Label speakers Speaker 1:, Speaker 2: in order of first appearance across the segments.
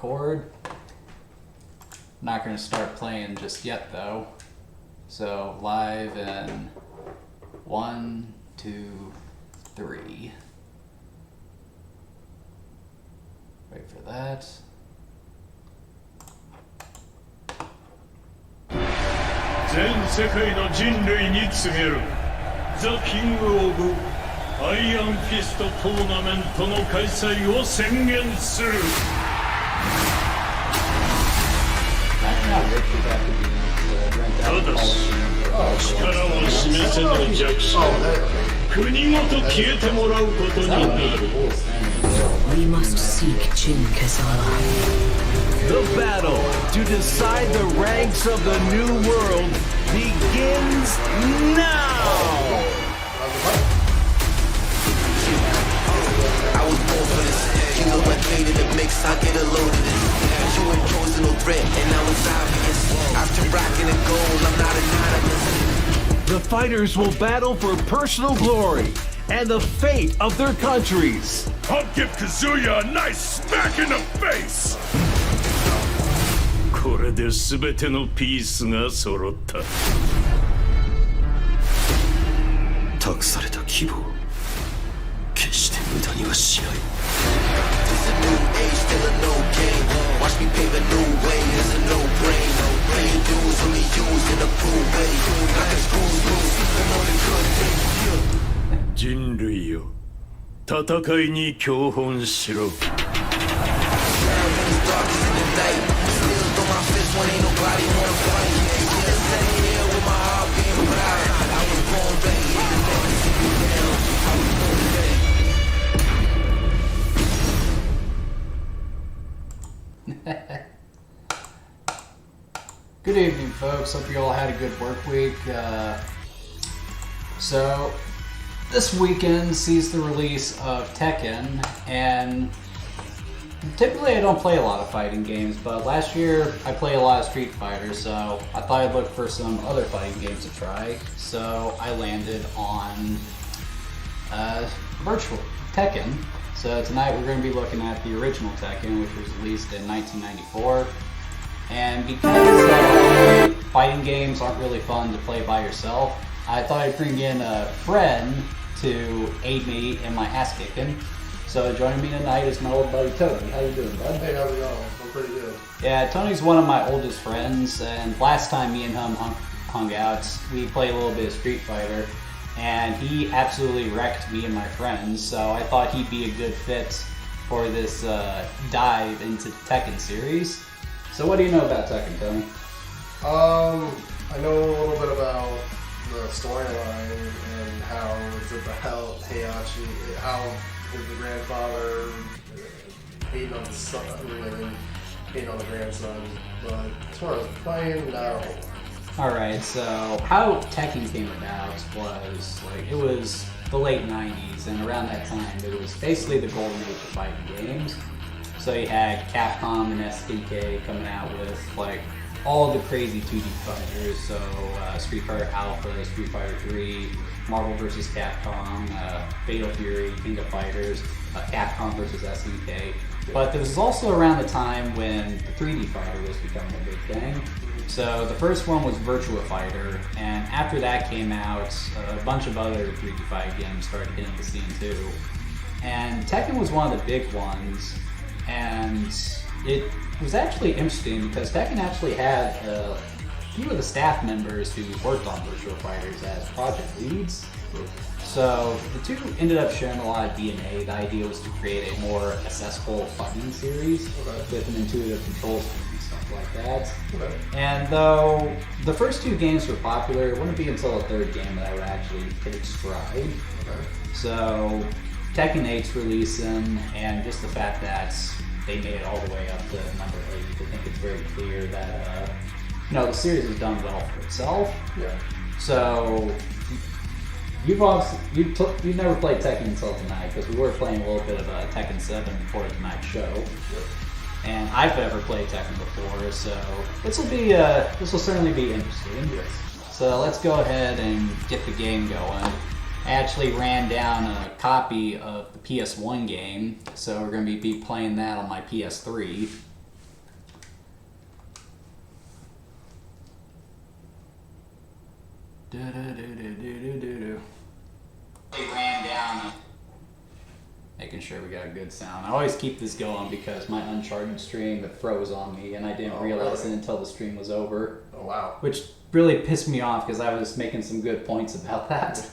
Speaker 1: Record. Not going to start playing just yet though. So live in 1, 2, 3. Wait for that.
Speaker 2: 全世界の人類に告げるザ・キング・オブ・アイアンフィストトーナメントの開催を宣言する。ただし力を示せぬ弱者国ごと消えてもらうことになる。
Speaker 3: We must seek Jin Kazama.
Speaker 4: The battle to decide the ranks of the new world begins now!
Speaker 5: I was born for this. You know what made it a mix, I get a load of this. You ain't posing no threat, and now it's obvious. After rocking and gold, I'm not anonymous.
Speaker 4: The fighters will battle for personal glory and the fate of their countries.
Speaker 2: I'll give Kazuya a nice smack in the face! これで全てのピースが揃った。
Speaker 5: 託された希望、決して無駄にはしない。It's a new age, still a no game. Watch me pave a new way, it's a no brain. Paying dues, only used in a cool way. Like a school rules, even on the good things.
Speaker 2: 人類よ、戦いに教本しろ。
Speaker 1: Good evening, folks. Hope you all had a good work week. So, this weekend sees the release of Tekken, and typically I don't play a lot of fighting games, but last year I played a lot of Street Fighter, so I thought I'd look for some other fighting games to try. So I landed on virtual Tekken. So tonight we're going to be looking at the original Tekken, which was released in 1994. And because fighting games aren't really fun to play by yourself, I thought I'd bring in a friend to aid me in my ass kicking. So joining me tonight is my old buddy Tony. How you doing, bud?
Speaker 6: Hey, how's it going? I'm pretty good.
Speaker 1: Yeah, Tony's one of my oldest friends, and last time me and him hung out, we played a little bit of Street Fighter, and he absolutely wrecked me and my friends, so I thought he'd be a good fit for this dive into the Tekken series. So what do you know about Tekken, Tony?
Speaker 6: I know a little bit about the storyline and how it's about Heihachi, how the grandfather hating on the son, and hating on the grandson. But as far as playing, not a whole.
Speaker 1: Alright, so how Tekken came about was, it was the late 90s, and around that time it was basically the golden age of fighting games. So you had Capcom and SNK coming out with, all the crazy 2D fighters, so Street Fighter Alpha, Street Fighter 3, Marvel vs. Capcom, Fatal Fury, King of Fighters, Capcom vs. SNK. But this was also around the time when the 3D fighter was becoming a big thing. So the first one was Virtua Fighter, and after that came out, a bunch of other 3D fighting games started hitting the scene too. And Tekken was one of the big ones, and it was actually interesting because Tekken actually had a few of the staff members who worked on Virtua Fighters as project leads. So the two ended up sharing a lot of DNA. The idea was to create a more accessible fighting series with an intuitive control scheme and stuff like that. And though the first two games were popular, it wouldn't be until the third game that I would actually hit its stride. So Tekken 8's releasing, and just the fact that they made it all the way up to number 8, I think it's very clear that the series has done well for itself.
Speaker 6: Yeah.
Speaker 1: So you've never played Tekken until tonight, because we were playing a little bit of Tekken 7 before tonight's show.
Speaker 6: Yep.
Speaker 1: And I've never played Tekken before, so this will certainly be interesting.
Speaker 6: Yes.
Speaker 1: So let's go ahead and get the game going. I actually ran down a copy of the PS1 game, so we're going to be playing that on my PS3. They ran down, making sure we got a good sound. I always keep this going because my Uncharted stream, it froze on me, and I didn't realize it until the stream was over.
Speaker 6: Oh wow.
Speaker 1: Which really pissed me off because I was making some good points about that.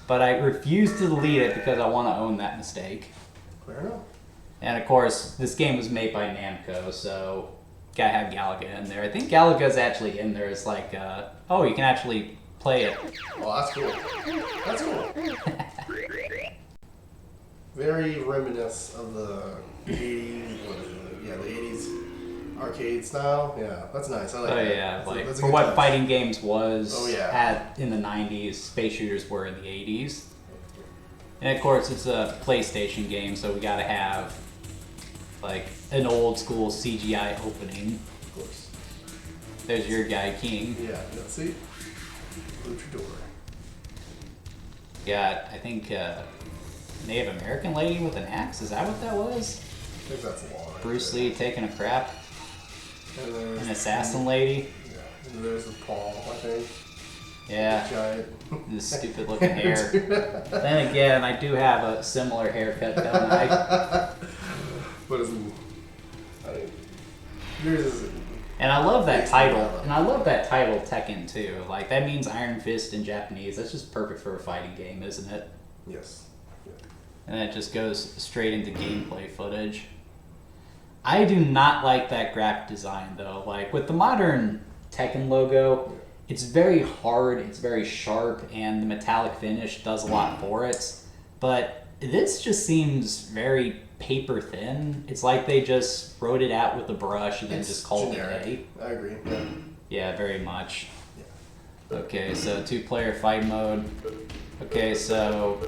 Speaker 1: But I refused to delete it because I want to own that mistake.
Speaker 6: Fair enough.
Speaker 1: And of course, this game was made by Namco, so gotta have Galaga in there. I think Galaga's actually in there. It's like, oh, you can actually play it.
Speaker 6: Oh, that's cool. That's cool. Very reminiscent of the 80s, what is it? Yeah, the 80s arcade style. Yeah, that's nice. I like that.
Speaker 1: Yeah, like
Speaker 6: that's a
Speaker 1: for
Speaker 6: good
Speaker 1: what
Speaker 6: touch.
Speaker 1: fighting games was
Speaker 6: Oh,
Speaker 1: in the 90s, space shooters were in the 80s. And of course, it's a PlayStation game, so we gotta have like an old school CGI opening.
Speaker 6: Of course.
Speaker 1: There's your guy, King.
Speaker 6: Yeah, let's see. Luchador.
Speaker 1: Got, I think, Native American lady with an axe. Is that what that was?
Speaker 6: I think that's the one. Right
Speaker 1: Bruce
Speaker 6: there.
Speaker 1: Lee taking a crap.
Speaker 6: And there's
Speaker 1: An assassin lady.
Speaker 6: Yeah, and there's the Paul, I think.
Speaker 1: Yeah.
Speaker 6: Giant.
Speaker 1: This stupid looking hair. Then again, I do have a similar haircut, don't I?
Speaker 6: What is it? I mean, yours is.
Speaker 1: And I love that title. And I love that title, Tekken, too. Like, that means Iron Fist in Japanese. That's just perfect for a fighting game, isn't it?
Speaker 6: Yes. Yeah.
Speaker 1: And then it just goes straight into gameplay footage. I do not like that graphic design, though. Like, with the modern Tekken logo, it's very hard, it's very sharp, and the metallic finish does a lot for it. But this just seems very paper thin. It's like they just wrote it out with a brush and then just called
Speaker 6: generic.
Speaker 1: it a.
Speaker 6: I agree. Yeah.
Speaker 1: Yeah, very much.
Speaker 6: Yeah.
Speaker 1: Okay, so 2-player fight mode. Okay, so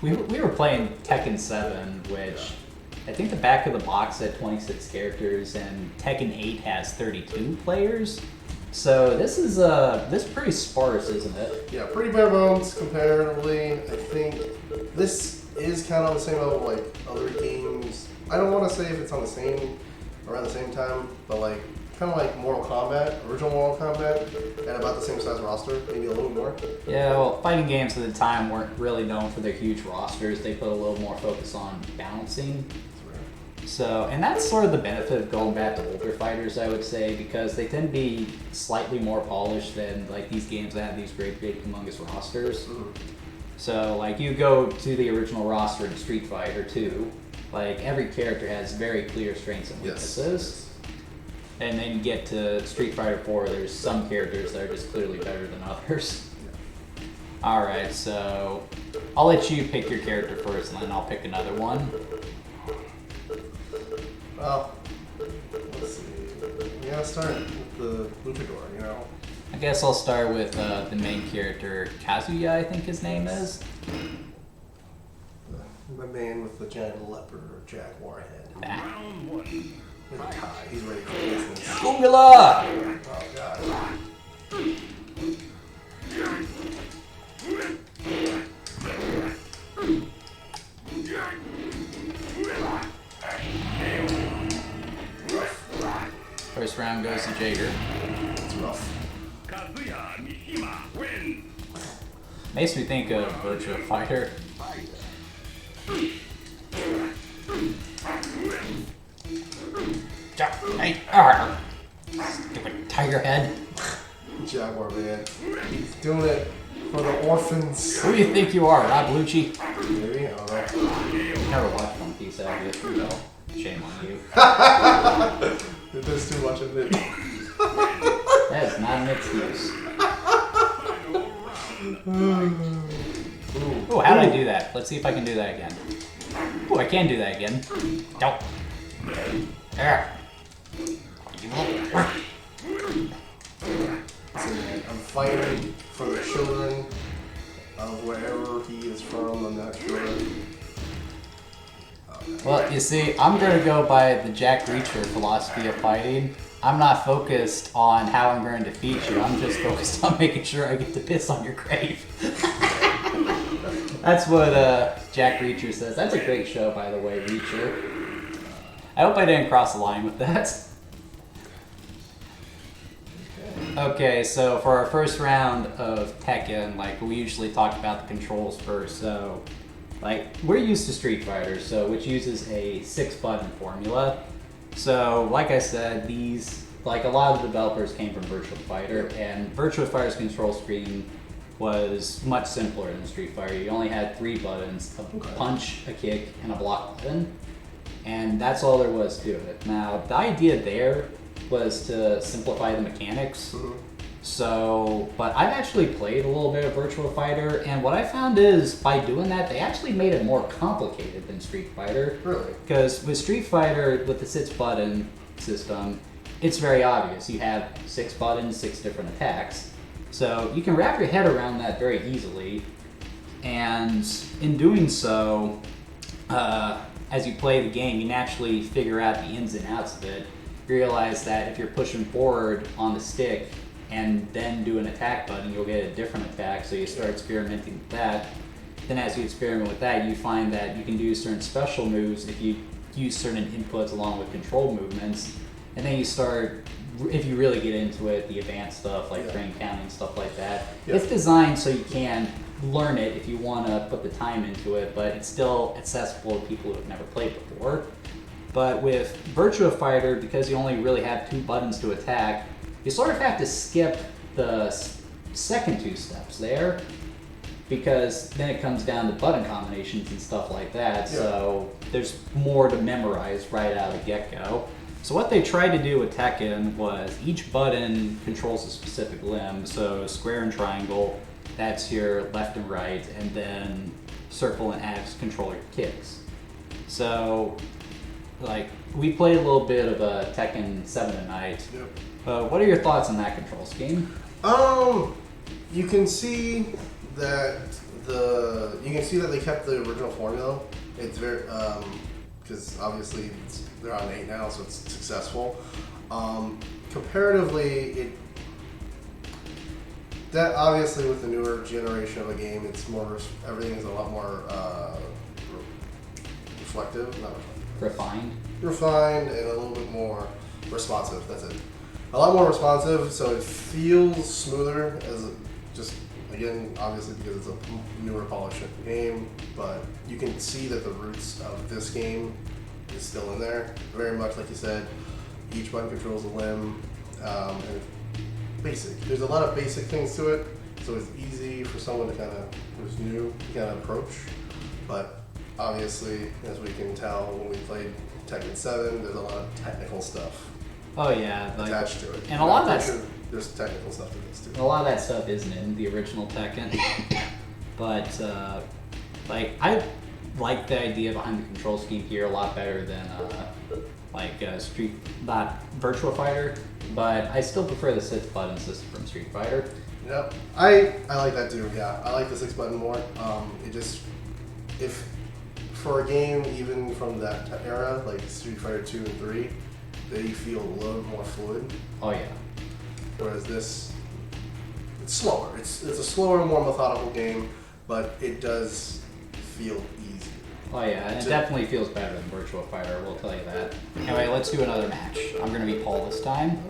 Speaker 1: we were playing Tekken 7, which I think the back of the box had 26 characters, and Tekken 8 has 32 players. So this is pretty sparse, isn't it?
Speaker 6: Yeah, pretty bare bones comparatively. I think this is kind of on the same level like other games. I don't want to say if it's on the same, around the same time, but like kind of like Mortal Kombat, original Mortal Kombat, and about the same size roster, maybe a little more.
Speaker 1: Yeah, well, fighting games at the time weren't really known for their huge rosters. They put a little more focus on balancing. So, and that's sort of the benefit of going back to older fighters, I would say, because they tend to be slightly more polished than like these games that have these great, big, humongous rosters.
Speaker 6: Mm-hmm.
Speaker 1: So, like, you go to the original roster in Street Fighter 2, like, every character has very clear strengths and weaknesses.
Speaker 6: Yes.
Speaker 1: And then you get to Street Fighter 4, there's some characters that are just clearly better than others.
Speaker 6: Yeah.
Speaker 1: Alright, so I'll let you pick your character first, and then I'll pick another one.
Speaker 6: Well, let's see. We gotta start with the Luchador, you know?
Speaker 1: I guess I'll start with the main character, Kazuya, I think his name is.
Speaker 6: The man with the giant leopard or jaguar head.
Speaker 1: Ah.
Speaker 6: With a tie. He's ready for business.
Speaker 1: Ungula!
Speaker 6: Oh, God.
Speaker 1: First round goes to Jager.
Speaker 6: It's rough.
Speaker 1: Makes me think of Virtua Fighter. Stupid tiger head.
Speaker 6: Jaguar man. He's doing it for the orphans.
Speaker 1: Who do you think you are, Rob Lucci?
Speaker 6: Maybe? I don't know.
Speaker 1: You never watched One Piece, have you? No. Shame on you.
Speaker 6: There's too much of it.
Speaker 1: That is not an excuse. Oh, how did I do that? Let's see if I can do that again. Oh, I can do that again. Don't. There.
Speaker 6: I'm fighting for the children of wherever he is from. I'm not sure.
Speaker 1: Well, you see, I'm going to go by the Jack Reacher philosophy of fighting. I'm not focused on how I'm going to defeat you. I'm just focused on making sure I get to piss on your grave. That's what Jack Reacher says. That's a great show, by the way, Reacher. I hope I didn't cross the line with that. Okay, so for our first round of Tekken, like we usually talk about the controls first. So, like we're used to Street Fighter, so which uses a 6-button formula. So, like I said, these like a lot of the developers came from Virtua Fighter, and Virtua Fighter's control scheme was much simpler than Street Fighter. You only had 3 buttons: a punch, a kick, and a block button, and that's all there was to it. Now, the idea there was to simplify the mechanics. So, but I've actually played a little bit of Virtua Fighter, and what I found is by doing that, they actually made it more complicated than Street Fighter.
Speaker 6: Really?
Speaker 1: Because with Street Fighter, with the 6-button system, it's very obvious. You have 6 buttons, 6 different attacks. So you can wrap your head around that very easily, and in doing so, as you play the game, you naturally figure out the ins and outs of it. You realize that if you're pushing forward on the stick and then do an attack button, you'll get a different attack, so you start experimenting with that. Then as you experiment with that, you find that you can do certain special moves if you use certain inputs along with control movements. And then you start, if you really get into it, the advanced stuff like frame counting, stuff like that. It's designed so you can learn it if you want to put the time into it, but it's still accessible to people who have never played before. But with Virtua Fighter, because you only really have 2 buttons to attack, you sort of have to skip the second 2 steps there, because then it comes down to button combinations and stuff like that, so there's more to memorize right out of the get-go. So what they tried to do with Tekken was each button controls a specific limb, so square and triangle, that's your left and right, and then circle and X control your kicks. So, like, we played a little bit of Tekken 7 tonight. What are your thoughts on that control scheme?
Speaker 6: You can see that they kept the original formula. It's very because obviously they're on 8 now, so it's successful. Comparatively, that obviously with the newer generation of a game, it's more everything is a lot more reflective, not reflective. Refined and a little bit more responsive. That's it. A lot more responsive, so it feels smoother again, obviously because it's a newer polished game, but you can see that the roots of this game is still in there. Very much like you said, each button controls a limb, and basic. There's a lot of basic things to it, so it's easy for someone to who's new, to kind of approach. But obviously, as we can tell when we played Tekken 7, there's a lot of technical stuff.
Speaker 1: Oh yeah,
Speaker 6: attached to it.
Speaker 1: And a lot of that.
Speaker 6: There's technical stuff to this too.
Speaker 1: A lot of that stuff isn't in the original Tekken, but like I like the idea behind the control scheme here a lot better than not Virtua Fighter, but I still prefer the 6-button system from Street Fighter.
Speaker 6: Yep, I like that too. Yeah, I like the 6-button more. If for a game even from that era, like Street Fighter 2 and 3, they feel a little more fluid.
Speaker 1: Oh yeah.
Speaker 6: Whereas this, it's slower. It's a slower, more methodical game, but it does feel easy.
Speaker 1: Oh yeah, and it definitely feels better than Virtua Fighter, I will tell you that. Anyway, let's do another match. I'm gonna be Paul this time.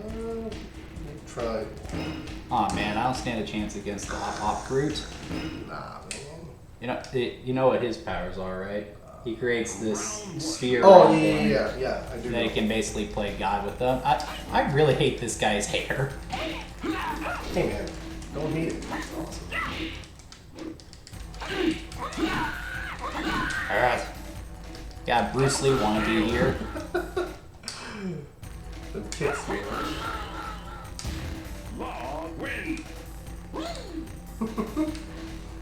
Speaker 6: Try.
Speaker 1: Aw man, I don't stand a chance against the Hop Groot.
Speaker 6: Nah, man.
Speaker 1: You know what his powers are, right? He creates this sphere.
Speaker 6: Oh yeah. I do.
Speaker 1: That he can basically play God with them. I really hate this guy's hair.
Speaker 6: Hey man, don't hate it. It's awesome.
Speaker 1: Alright. Got Bruce Lee wannabe here.
Speaker 6: The kicks me.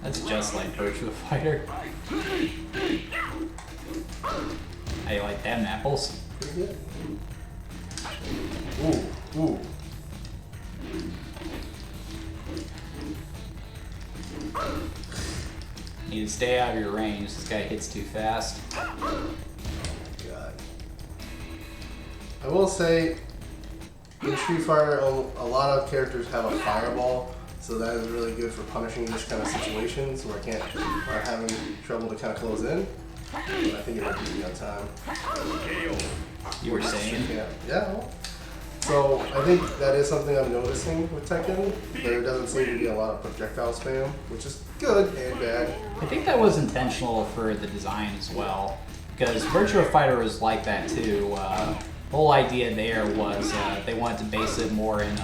Speaker 1: That's just like Virtua Fighter. How you like them apples?
Speaker 6: Ooh.
Speaker 1: Need to stay out of your range. This guy hits too fast.
Speaker 6: Oh my god. I will say, in Street Fighter, a lot of characters have a fireball, so that is really good for punishing this kind of situations where I'm having trouble to kind of close in. But I think it might be on time.
Speaker 1: You were saying?
Speaker 6: Yeah. Well, So I think that is something I'm noticing with Tekken. There doesn't seem to be a lot of projectile spam, which is good and bad.
Speaker 1: I think that was intentional for the design as well, because Virtua Fighter was like that too. The whole idea there was they wanted to base it more in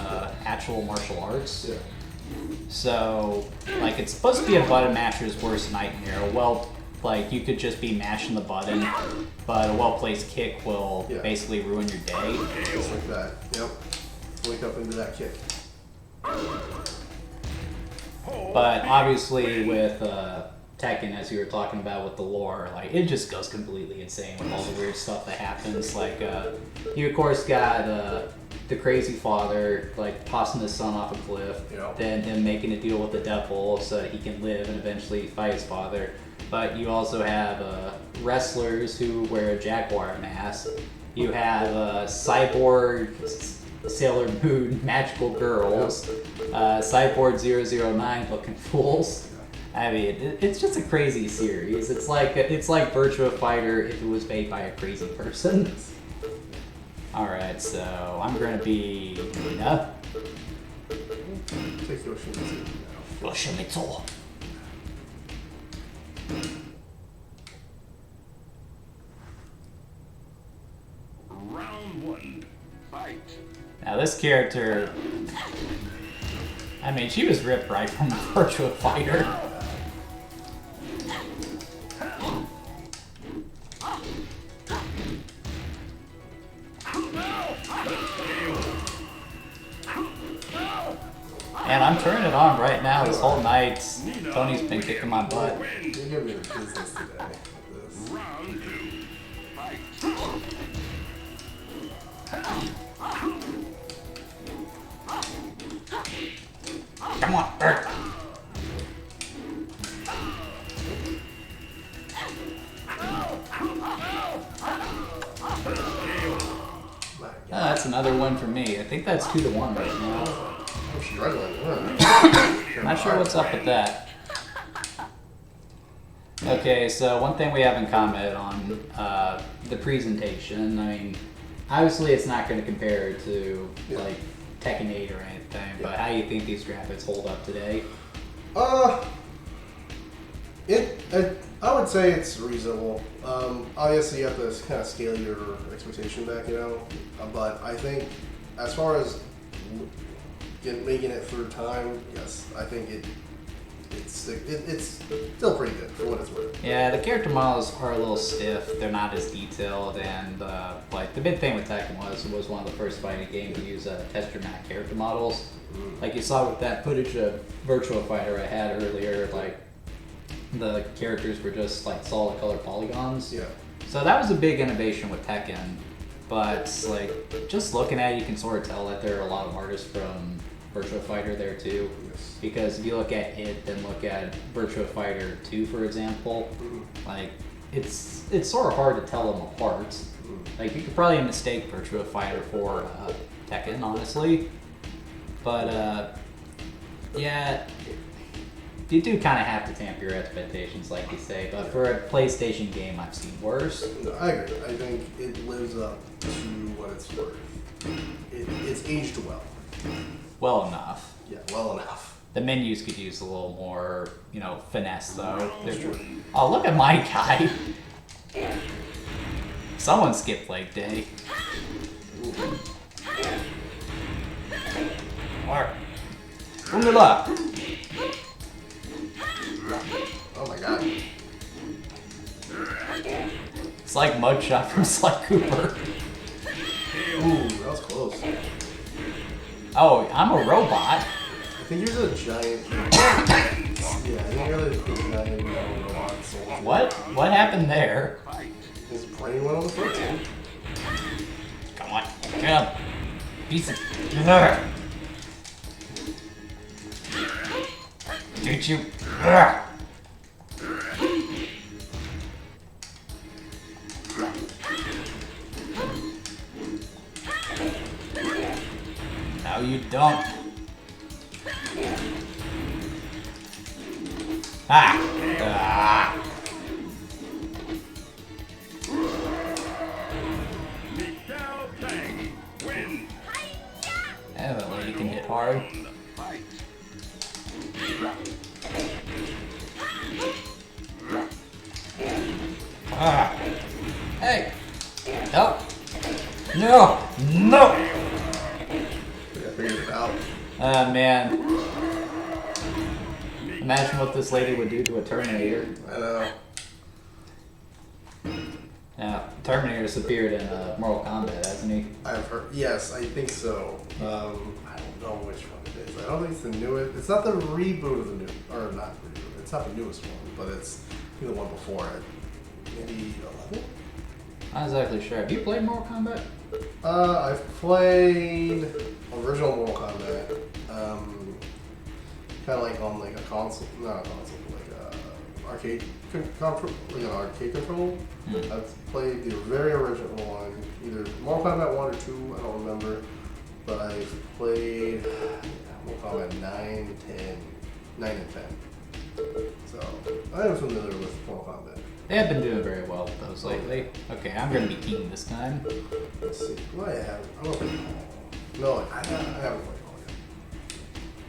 Speaker 1: actual martial arts.
Speaker 6: Yeah.
Speaker 1: So, like, it's supposed to be a button masher's worst nightmare. Well, like, you could just be mashing the button, but a well-placed kick will basically ruin your day.
Speaker 6: Just like that. Yep. Wake up into that kick.
Speaker 1: But obviously with Tekken, as you were talking about with the lore, like, it just goes completely insane with all the weird stuff that happens. Like, you of course got the crazy father, like, tossing his son off a cliff, then him making a deal with the devil so that he can live and eventually fight his father. But you also have wrestlers who wear a jaguar mask. You have cyborg Sailor Moon magical girls, Cyborg 009 looking fools. I mean, it's just a crazy series. It's like Virtua Fighter if it was made by a crazy person. Alright, so I'm gonna be Nina.
Speaker 6: Take Yoshimitsu.
Speaker 1: Yoshimitsu.
Speaker 2: Round 1. Fight.
Speaker 1: Now this character, I mean, she was ripped right from Virtua Fighter. And I'm turning it on right now. This whole night, Tony's been kicking my butt.
Speaker 6: You're giving me the business today. With this.
Speaker 2: Round 2. Fight.
Speaker 1: Come on, Bert. That's another one for me. I think that's 2-1 right now.
Speaker 6: I'm struggling.
Speaker 1: Not sure what's up with that. Okay, so one thing we haven't commented on, the presentation. I mean, obviously it's not going to compare to like Tekken 8 or anything, but how do you think these graphics hold up today?
Speaker 6: I would say it's reasonable. Obviously, you have to kind of scale your expectation back, you know. But I think, as far as making it through time, yes, I think it's still pretty good for what it's worth.
Speaker 1: Yeah, the character models are a little stiff. They're not as detailed, and like the big thing with Tekken was one of the first fighting games to use texture map character models. Like you saw with that footage of Virtua Fighter I had earlier, like the characters were just like solid color polygons.
Speaker 6: Yeah.
Speaker 1: So that was a big innovation with Tekken, but like just looking at it, you can sort of tell that there are a lot of artists from Virtua Fighter there too.
Speaker 6: Yes.
Speaker 1: Because if you look at it, then look at Virtua Fighter 2, for example, like it's sort of hard to tell them apart. Like you could probably mistake Virtua Fighter for Tekken, honestly, but yeah. You do kind of have to tamper your expectations, like you say, but for a PlayStation game, I've seen worse.
Speaker 6: No, I agree. I think it lives up to what it's worth. It's aged well.
Speaker 1: Well enough.
Speaker 6: Yeah, well enough.
Speaker 1: The menus could use a little more, you know, finesse, though. Oh, look at my guy. Someone skipped leg day. Or, Umila.
Speaker 6: Oh my god.
Speaker 1: It's like Mugshot from Sly Cooper.
Speaker 6: Ooh, that was close.
Speaker 1: Oh, I'm a robot.
Speaker 6: I think you're the giant. Yeah, I think you're the giant robot.
Speaker 1: What? What happened there?
Speaker 6: His brain went on the foot.
Speaker 1: Come on. Come. Piece of... Did you... No, you don't. Ah! hard. Ah. Hey! No! No! No!
Speaker 6: I figured it out.
Speaker 1: Man. Imagine what this lady would do to a Terminator.
Speaker 6: I know.
Speaker 1: Yeah, Terminator's appeared in Mortal Kombat, hasn't he?
Speaker 6: I've heard. Yes, I think so. I don't know which one it is. I don't think it's the newest. It's not the reboot of the new, or not reboot. It's not the newest one, but it's the one before it. Maybe 11.
Speaker 1: Not exactly sure. Have you played Mortal Kombat?
Speaker 6: I've played original Mortal Kombat. Kind of like on like a console, not a console, like arcade arcade control. I've played the very original one, either Mortal Kombat 1 or 2, I don't remember. But I've played Mortal Kombat 9, and 10. So I am familiar with Mortal Kombat.
Speaker 1: They have been doing very well with those lately. Okay, I'm gonna be team this time.
Speaker 6: Let's see. What I have? I don't think. No, I haven't played all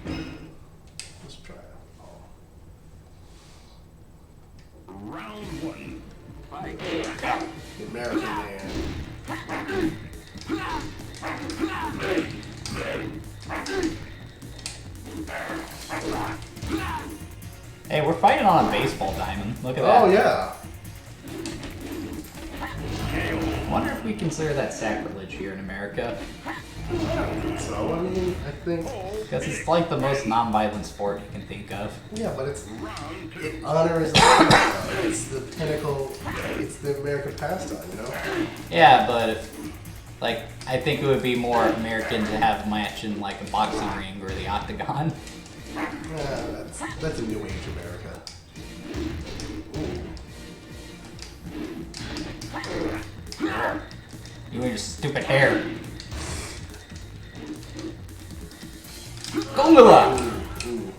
Speaker 6: yet. Let's try it.
Speaker 2: Round one. Fight.
Speaker 6: The American Man.
Speaker 1: Hey, we're fighting on a baseball diamond. Look at that.
Speaker 6: Oh yeah.
Speaker 1: I wonder if we consider that sacrilege here in America.
Speaker 6: So I mean, I think.
Speaker 1: Because it's like the most non-violent sport you can think of.
Speaker 6: Yeah, but it honors America. It's the pinnacle. It's the American pastime, you know.
Speaker 1: Yeah, but if, like, I think it would be more American to have a match in like a boxing ring or the octagon.
Speaker 6: Yeah, that's a new age America. Ooh.
Speaker 1: You and your stupid hair. Gondola!
Speaker 6: Ooh.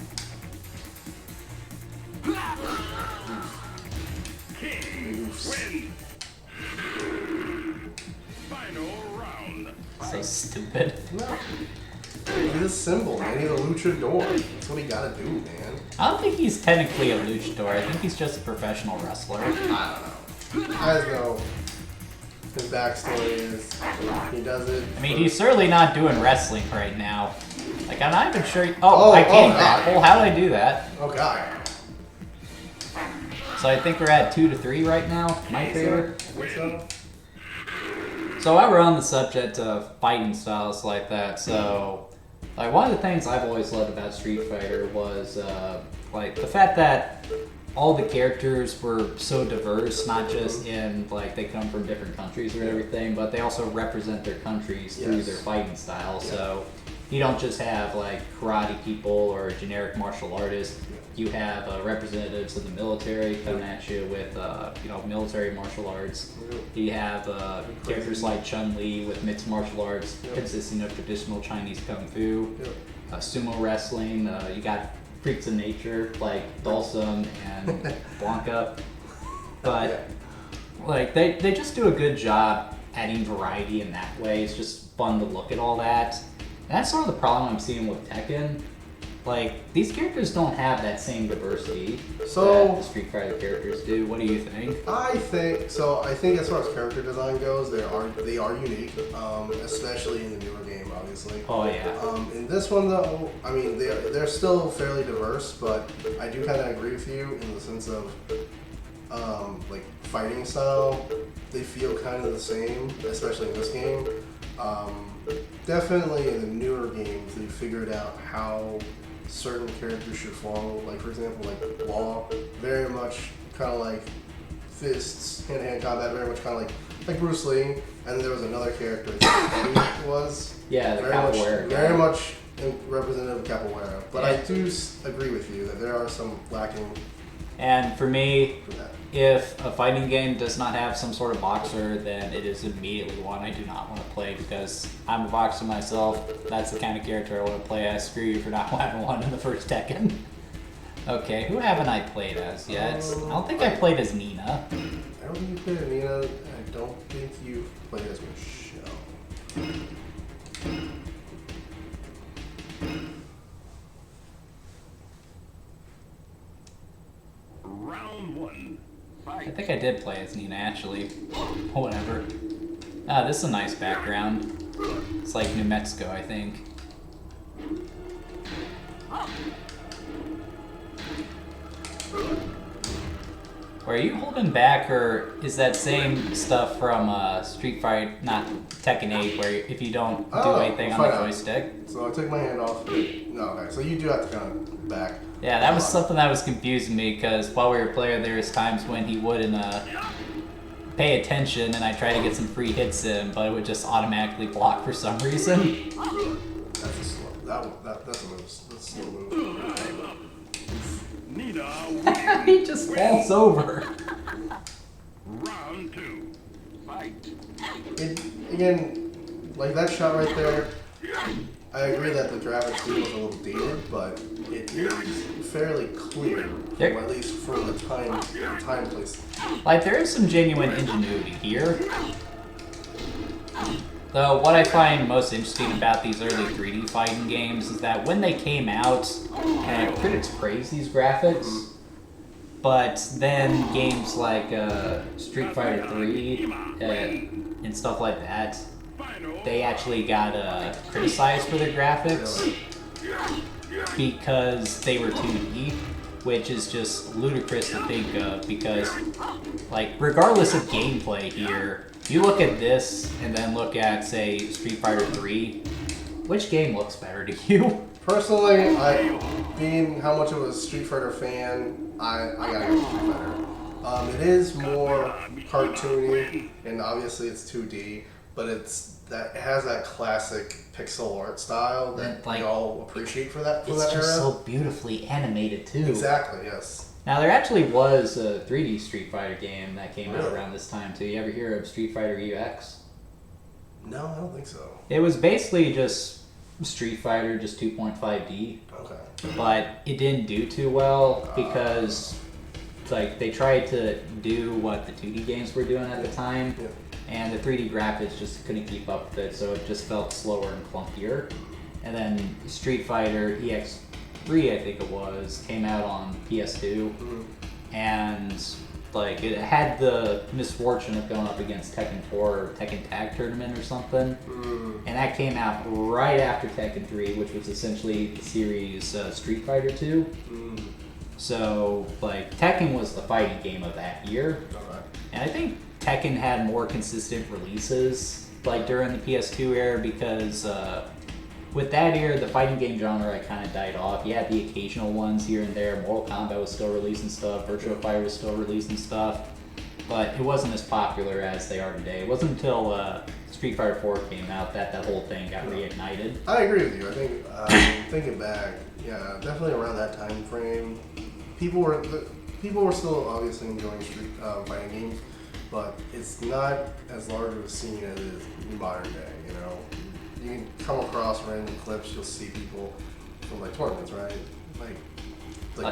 Speaker 2: Final round.
Speaker 1: So stupid.
Speaker 6: No. He's a symbol, man. He's a luchador. That's what he gotta do, man.
Speaker 1: I don't think he's technically a luchador. I think he's just a professional wrestler.
Speaker 6: I don't know. I just know his backstory is he does it.
Speaker 1: I mean, he's certainly not doing wrestling right now. Like, I'm not even sure. I can't grapple. How did I do that?
Speaker 6: Oh god.
Speaker 1: So I think we're at 2-3 right now. My favorite.
Speaker 6: So?
Speaker 1: So while we're on the subject of fighting styles like that, so like one of the things I've always loved about Street Fighter was like the fact that all the characters were so diverse, not just in like they come from different countries or everything, but they also represent their countries through their fighting style. So you don't just have like karate people or generic martial artists. You have representatives of the military coming at you with military martial arts. You have characters like Chun-Li with mixed martial arts consisting of traditional Chinese kung fu, sumo wrestling. You got freaks of nature like Dalsum and Blanca. But like they just do a good job adding variety in that way. It's just fun to look at all that. And that's sort of the problem I'm seeing with Tekken. Like, these characters don't have that same diversity that the Street Fighter characters do. What do you think?
Speaker 6: I think as far as character design goes, they are unique, especially in the newer game, obviously.
Speaker 1: Oh yeah.
Speaker 6: In this one though, I mean they're still fairly diverse, but I do kind of agree with you in the sense of like fighting style. They feel kind of the same, especially in this game. Definitely in the newer games, they figured out how certain characters should follow. Like for example, like Law, very much kind of like fists, hand-to-hand combat, very much kind of like Bruce Lee. And then there was another character, I think it was
Speaker 1: the Capoeira.
Speaker 6: Very much representative of Capoeira. But I do agree with you that there are some lacking.
Speaker 1: And for me,
Speaker 6: for that.
Speaker 1: If a fighting game does not have some sort of boxer, then it is immediately one I do not want to play because I'm a boxer myself. That's the kind of character I want to play as. Screw you for not having one in the first Tekken. Okay, who haven't I played as yet? I don't think I played as Nina.
Speaker 6: I don't think you played as Nina. I don't think you played as Michelle.
Speaker 1: I think I did play as Nina, actually. Whatever. Ah, this is a nice background. It's like New Mexico, I think. Are you holding back, or is that same stuff from Street Fighter, not Tekken 8, where if you don't do anything on the joystick?
Speaker 6: So I took my hand off. No, okay. So you do have to kind of back.
Speaker 1: Yeah, that was something that was confusing me, because while we were playing, there was times when he wouldn't pay attention, and I tried to get some free hits in, but it would just automatically block for some reason.
Speaker 6: That's a slow. That's a move. That's a slow move.
Speaker 1: He just falls over.
Speaker 2: Round 2. Fight.
Speaker 6: Again, like that shot right there, I agree that the graphics was a little dated, but it is fairly clear,
Speaker 1: There-
Speaker 6: at least for the time place.
Speaker 1: Like, there is some genuine ingenuity here. Though, what I find most interesting about these early 3D fighting games is that when they came out, critics praised these graphics, but then games like Street Fighter 3 and stuff like that, they actually got criticized for their graphics because they were 2D, which is just ludicrous to think of because, like, regardless of gameplay here, you look at this and then look at, say, Street Fighter 3, which game looks better to you?
Speaker 6: Personally, being how much of a Street Fighter fan, I gotta go Street Fighter. It is more cartoony, and obviously it's 2D, but it has that classic pixel art style that
Speaker 1: Like,
Speaker 6: we all appreciate for that
Speaker 1: It's
Speaker 6: era.
Speaker 1: just so beautifully animated, too.
Speaker 6: Exactly, yes.
Speaker 1: Now, there actually was a 3D Street Fighter game that came out
Speaker 6: Really?
Speaker 1: around this time, too. You ever hear of Street Fighter EX?
Speaker 6: No, I don't think so.
Speaker 1: It was basically just Street Fighter, just 2.5D,
Speaker 6: Okay.
Speaker 1: but it didn't do too well because like they tried to do what the 2D games were doing at the time,
Speaker 6: Yeah.
Speaker 1: and the 3D graphics just couldn't keep up with it, so it just felt slower and clunkier. And then Street Fighter EX3, I think it was, came out on PS2, and like it had the misfortune of going up against Tekken 4 or Tekken Tag Tournament or something, and that came out right after Tekken 3, which was essentially the series Street Fighter 2. So like Tekken was the fighting game of that year, and I think Tekken had more consistent releases like during the PS2 era because with that era the fighting game genre kind of died off. You had the occasional ones here and there. Mortal Kombat was still releasing stuff, Virtua Fighter was still releasing stuff, but it wasn't as popular as they are today. It wasn't until Street Fighter 4 came out that whole thing got reignited.
Speaker 6: I agree with you. I think thinking back, yeah, definitely around that time frame, people were still obviously enjoying street fighting games, but it's not as large of a scene as it is in modern day. You know, you can come across random clips. You'll see people from like tournaments, right? Like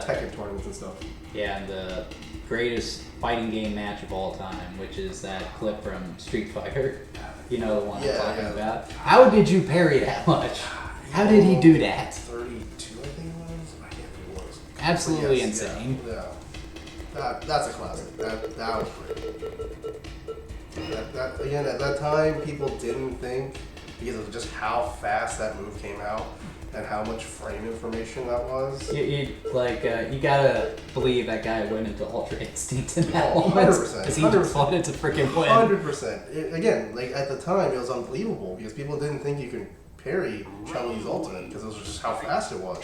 Speaker 6: Tekken tournaments and stuff.
Speaker 1: Yeah, and the greatest fighting game match of all time, which is that clip from Street Fighter. You know the one I'm talking about. How did you parry that much? How did he do that?
Speaker 6: 32, I think it was. I can't remember what it was.
Speaker 1: Absolutely
Speaker 6: Yes,
Speaker 1: insane.
Speaker 6: Yeah. That's a classic. That was great. That again, at that time, people didn't think, because of just how fast that move came out and how much frame information that was.
Speaker 1: You gotta believe that guy went into Ultra Instinct in that
Speaker 6: Oh,
Speaker 1: moment
Speaker 6: 100%,
Speaker 1: because he just wanted to freaking win.
Speaker 6: 100%. Again, like at the time, it was unbelievable because people didn't think you could parry Chun-Li's ultimate because it was just how fast it was.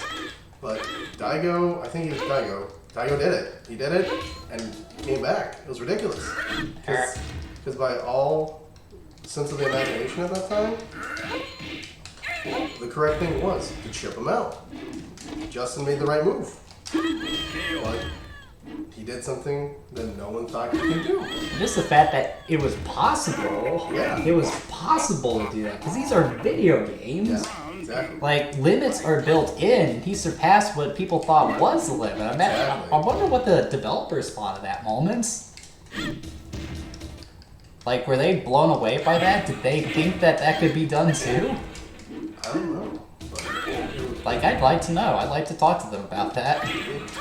Speaker 6: But Daigo, I think it was Daigo. Daigo did it. He did it and came back. It was ridiculous. Because by all sense of the imagination at that time, the correct thing was to chip him out. Justin made the right move. But he did something that no one thought he could do.
Speaker 1: And just the fact that it was possible.
Speaker 6: Yeah.
Speaker 1: It was possible to do that because these are video games.
Speaker 6: Yeah, exactly.
Speaker 1: Like, limits are built in. He surpassed what people thought was the limit. I wonder what the developers thought of that moment. Like, were they blown away by that? Did they think that could be done too?
Speaker 6: I don't know.
Speaker 1: Like, I'd like to know. I'd like to talk to them about that.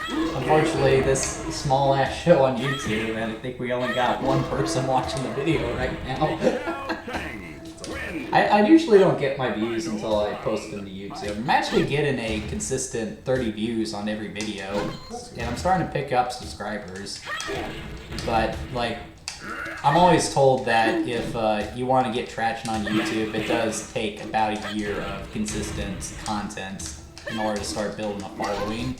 Speaker 1: Unfortunately, this small-ass show on YouTube, and I think we only got one person watching the video right now. I usually don't get my views until I post them to YouTube. I'm actually getting a consistent 30 views on every video, and I'm starting to pick up subscribers. But, like, I'm always told that if you want to get traction on YouTube, it does take about a year of consistent content in order to start building a following.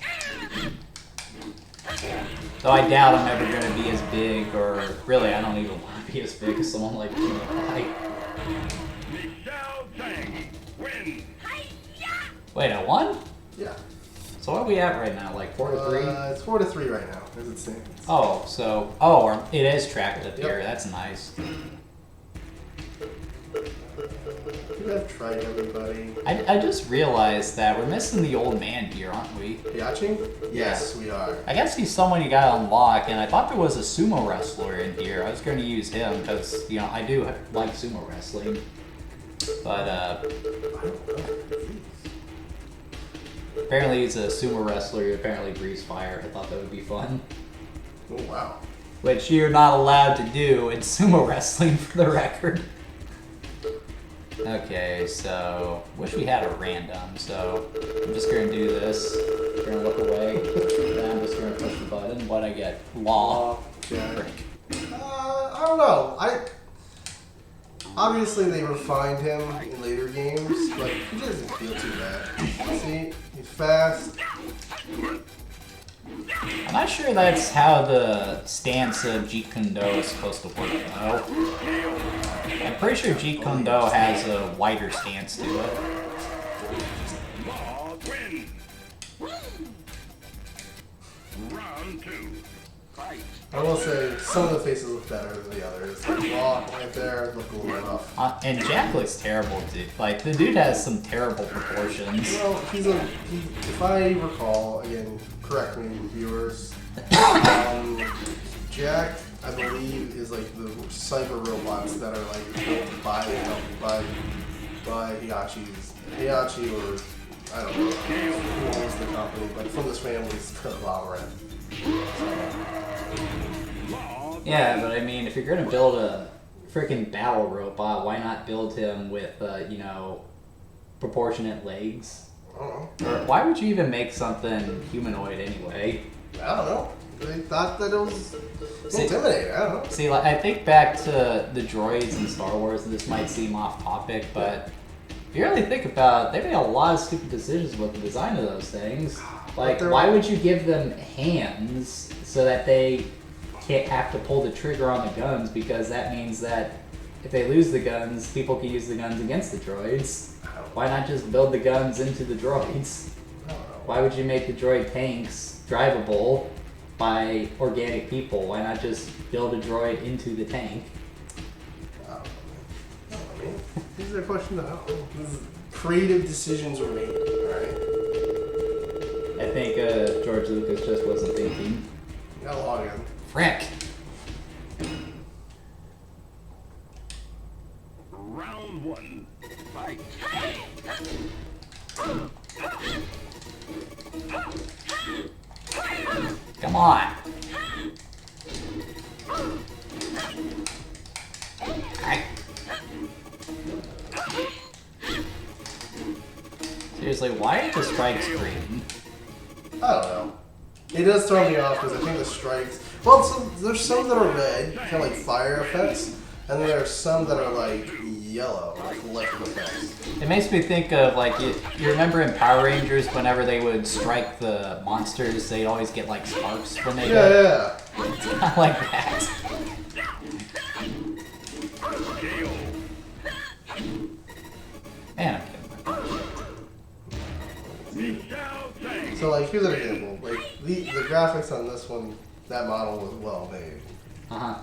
Speaker 1: Though I doubt I'm ever going to be as big, or really, I don't even want to be as big as someone like PewDiePie. Wait, I won?
Speaker 6: Yeah.
Speaker 1: So what are we at right now? Like 4-3?
Speaker 6: It's 4-3 right now, as it stands.
Speaker 1: Oh, so it is tracked up here. That's nice.
Speaker 6: You have tried everybody.
Speaker 1: I just realized that we're missing the old man here, aren't we?
Speaker 6: Heihachi? Yes, we are.
Speaker 1: I guess he's someone you gotta unlock, and I thought there was a sumo wrestler in here. I was going to use him because, you know, I do like sumo wrestling. But, apparently he's a sumo wrestler who apparently breathes fire. I thought that would be fun.
Speaker 6: Oh, wow.
Speaker 1: Which you're not allowed to do in sumo wrestling, for the record. Okay, so wish we had a random, so I'm just gonna do this. I'm gonna look away. And I'm just gonna push the button. What I get? Law.
Speaker 6: I don't know. Obviously they refined him in later games, but he doesn't feel too bad. See, he's fast.
Speaker 1: I'm not sure that's how the stance of Jeet Kune Do is supposed to work, though. I'm pretty sure Jeet Kune Do has a wider stance to it.
Speaker 6: I will say some of the faces look better than the others. Like Law right there look a little rough.
Speaker 1: And Jack looks terrible, dude. Like, the dude has some terrible proportions.
Speaker 6: Well, if I recall, again, correct me, viewers. Jack, I believe, is like the cyber robots that are like built by Heihachi, or I don't know who owns the company, but from this family's conglomerate.
Speaker 1: Yeah, but I mean, if you're gonna build a freaking battle robot, why not build him with, you know, proportionate legs?
Speaker 6: I don't know.
Speaker 1: Or why would you even make something humanoid anyway?
Speaker 6: I don't know. They thought that it was intimidating. I don't know.
Speaker 1: See, like, I think back to the droids in Star Wars, and this might seem off topic, but if you really think about it, they made a lot of stupid decisions with the design of those things. Like, why would you give them hands so that they can't have to pull the trigger on the guns, because that means that if they lose the guns, people can use the guns against the droids. Why not just build the guns into the droids? Why would you make the droid tanks drivable by organic people? Why not just build a droid into the tank?
Speaker 6: I mean, these are questions I don't know. Creative decisions were made, alright?
Speaker 1: I think George Lucas just wasn't thinking.
Speaker 6: You gotta log in.
Speaker 1: Frick!
Speaker 2: Round one, fight.
Speaker 1: Come on! Alright. Seriously, why are the strikes green?
Speaker 6: I don't know. It does throw me off because I think the strikes. Well, there's some that are red, kind of like fire effects, and then there's some that are like yellow, like electric effects.
Speaker 1: It makes me think of, like, you remember in Power Rangers, whenever they would strike the monsters, they'd always get, like, sparks when they did.
Speaker 6: Yeah.
Speaker 1: I like that. Man, I'm kidding.
Speaker 6: So, like, here's an example. Like, the graphics on this one, that model was well made.
Speaker 1: Uh-huh.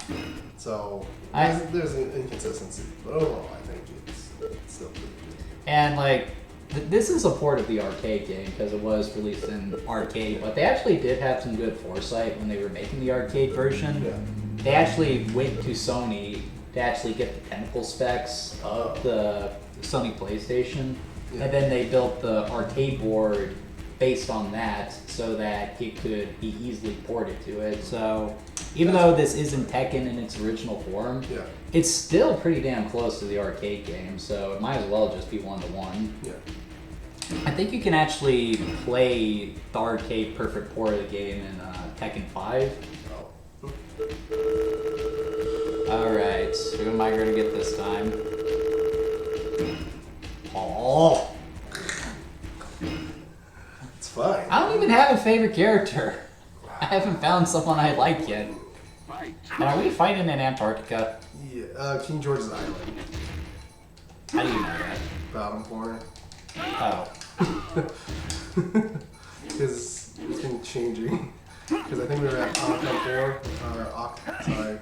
Speaker 6: So, there's an inconsistency. But overall, I think it's still pretty good.
Speaker 1: And, like, this is a port of the arcade game because it was released in arcade, but they actually did have some good foresight when they were making the arcade version.
Speaker 6: Yeah.
Speaker 1: They actually went to Sony to actually get the technical specs of the Sony PlayStation. and then they built the arcade board based on that so that it could be easily ported to it. So even though this isn't Tekken in its original form, it's still pretty damn close to the arcade game, so it might as well just be 1-to-1.
Speaker 6: Yeah.
Speaker 1: I think you can actually play the arcade perfect port of the game in Tekken 5.
Speaker 6: Oh.
Speaker 1: Alright, who am I going to get this time? Oh!
Speaker 6: It's fine.
Speaker 1: I don't even have a favorite character. I haven't found someone I like yet. And are we fighting in Antarctica?
Speaker 6: Yeah, King George's Island.
Speaker 1: How do you know that?
Speaker 6: Bottom corner.
Speaker 1: Oh.
Speaker 6: Because it's been changing. Because I think we were at October, or sorry,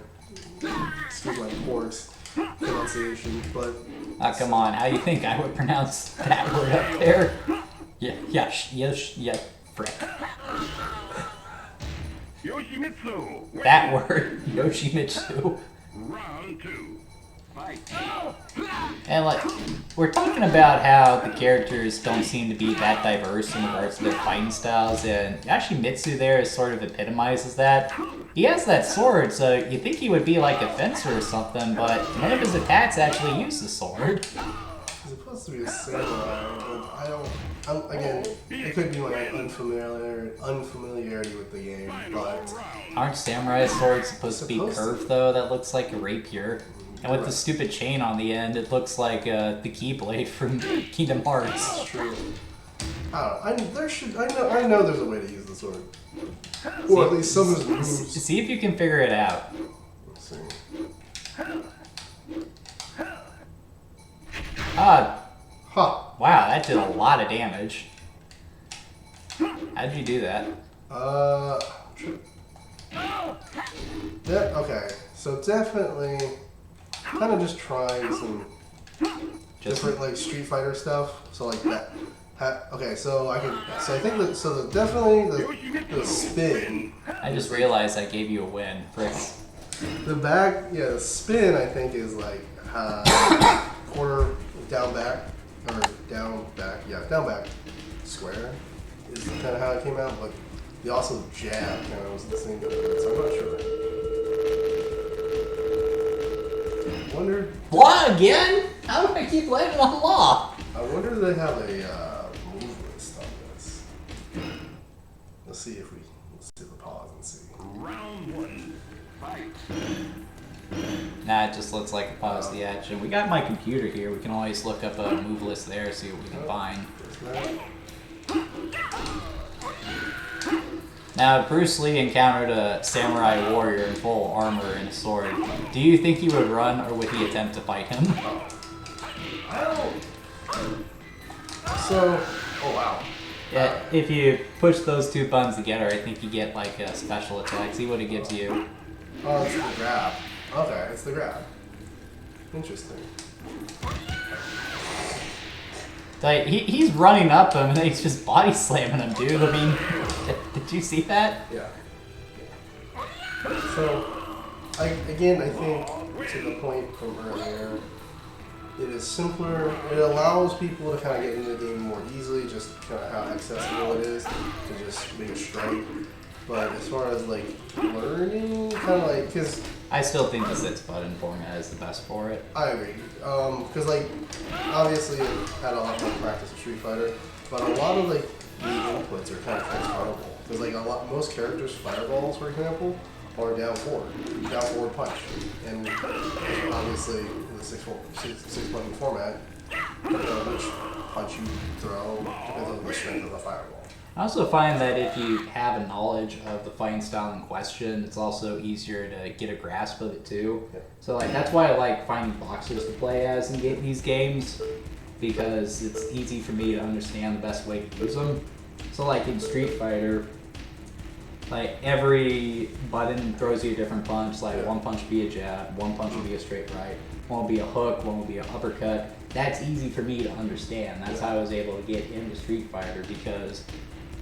Speaker 6: excuse my poor pronunciation, but...
Speaker 1: Come on, how do you think I would pronounce that word up there? Yeah, frick.
Speaker 2: Yoshimitsu.
Speaker 1: That word, Yoshimitsu.
Speaker 2: Round 2. Fight.
Speaker 1: And like, we're talking about how the characters don't seem to be that diverse in regards to their fighting styles, and actually Mitsu there sort of epitomizes that. He has that sword, so you think he would be like a fencer or something, but none of his attacks actually use the sword.
Speaker 6: He's supposed to be a samurai, but again, it could be my unfamiliarity with the game, but...
Speaker 1: Aren't samurai swords supposed to be curved though? That looks like a rapier. And with the stupid chain on the end, it looks like the Keyblade from Kingdom Hearts.
Speaker 6: That's true. I know there's a way to use the sword. Or at least some of his moves.
Speaker 1: See if you can figure it out.
Speaker 6: Let's see.
Speaker 1: Wow, that did a lot of damage. How'd you do that?
Speaker 6: Okay, so definitely kind of just trying some different like Street Fighter stuff. So like that. Okay, so I think that definitely the spin.
Speaker 1: I just realized I gave you a win. Frick.
Speaker 6: The spin I think is like quarter down back down back square is kind of how it came out, but the also jab kind of was the same thing, so I'm not sure. Wonder.
Speaker 1: Law again? How do I keep landing on law?
Speaker 6: I wonder if they have a move list on this. Let's see the pause and see.
Speaker 2: Round 1. Fight.
Speaker 1: Nah, it just looks like a pause the action. We got my computer here. We can always look up a move list there, see what we can find. Now, Bruce Lee encountered a samurai warrior in full armor and a sword. Do you think he would run, or would he attempt to fight him?
Speaker 6: Oh wow.
Speaker 1: Yeah, if you push those two buttons together, I think you get like a special attack. See what it gives you.
Speaker 6: Oh, it's the grab. Okay, it's the grab. Interesting.
Speaker 1: Like, he's running up him and then he's just body slamming him, dude. I mean, did you see that?
Speaker 6: Yeah. So, I think to the point from earlier, it is simpler. It allows people to kind of get into the game more easily, just kind of how accessible it is to just make a strike. But as far as like learning, kind of like, because
Speaker 1: I still think the 6-button format is the best for it.
Speaker 6: I agree. Because like obviously I've had a lot more practice with Street Fighter, but a lot of like the inputs are kind of transferable. Because like most characters' fireballs, for example, are down forward punch, and obviously in the 6-button format, which punch you throw depends on the strength of the fireball.
Speaker 1: I also find that if you have a knowledge of the fighting style in question, it's also easier to get a grasp of it too.
Speaker 6: Yeah.
Speaker 1: So like that's why I like finding boxers to play as in these games, because it's easy for me to understand the best way to use them. So like in Street Fighter, like every button throws you a different punch. Like one punch will be a jab, one punch will be a straight right, one will be a hook, one will be an uppercut. That's easy for me to understand. That's how I was able to get into Street Fighter, because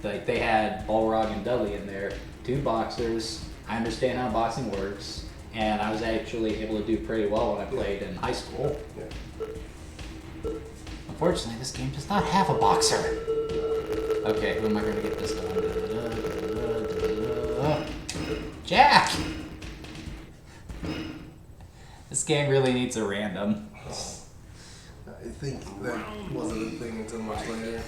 Speaker 1: like they had Balrog and Dudley in there, two boxers. I understand how boxing works, and I was actually able to do pretty well when I played in high school.
Speaker 6: Yeah.
Speaker 1: Unfortunately, this game does not have a boxer. Okay, who am I going to get this done? Jack! This game really needs a random.
Speaker 6: I think that wasn't a thing until much later.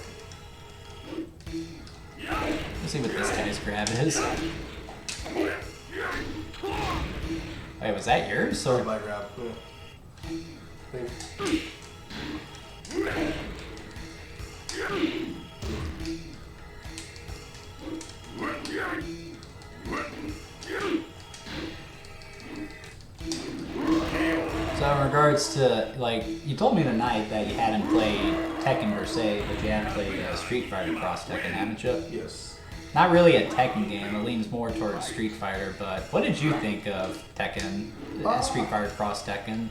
Speaker 1: Let's see what this guy's grab is. Wait, was that yours? Or?
Speaker 6: My grab. Yeah.
Speaker 1: So in regards to, like, you told me tonight that you hadn't played Tekken per se, but you had played Street Fighter Cross Tekken, haven't you?
Speaker 6: Yes.
Speaker 1: Not really a Tekken game, it leans more towards Street Fighter, but what did you think of Tekken, Street Fighter Cross Tekken?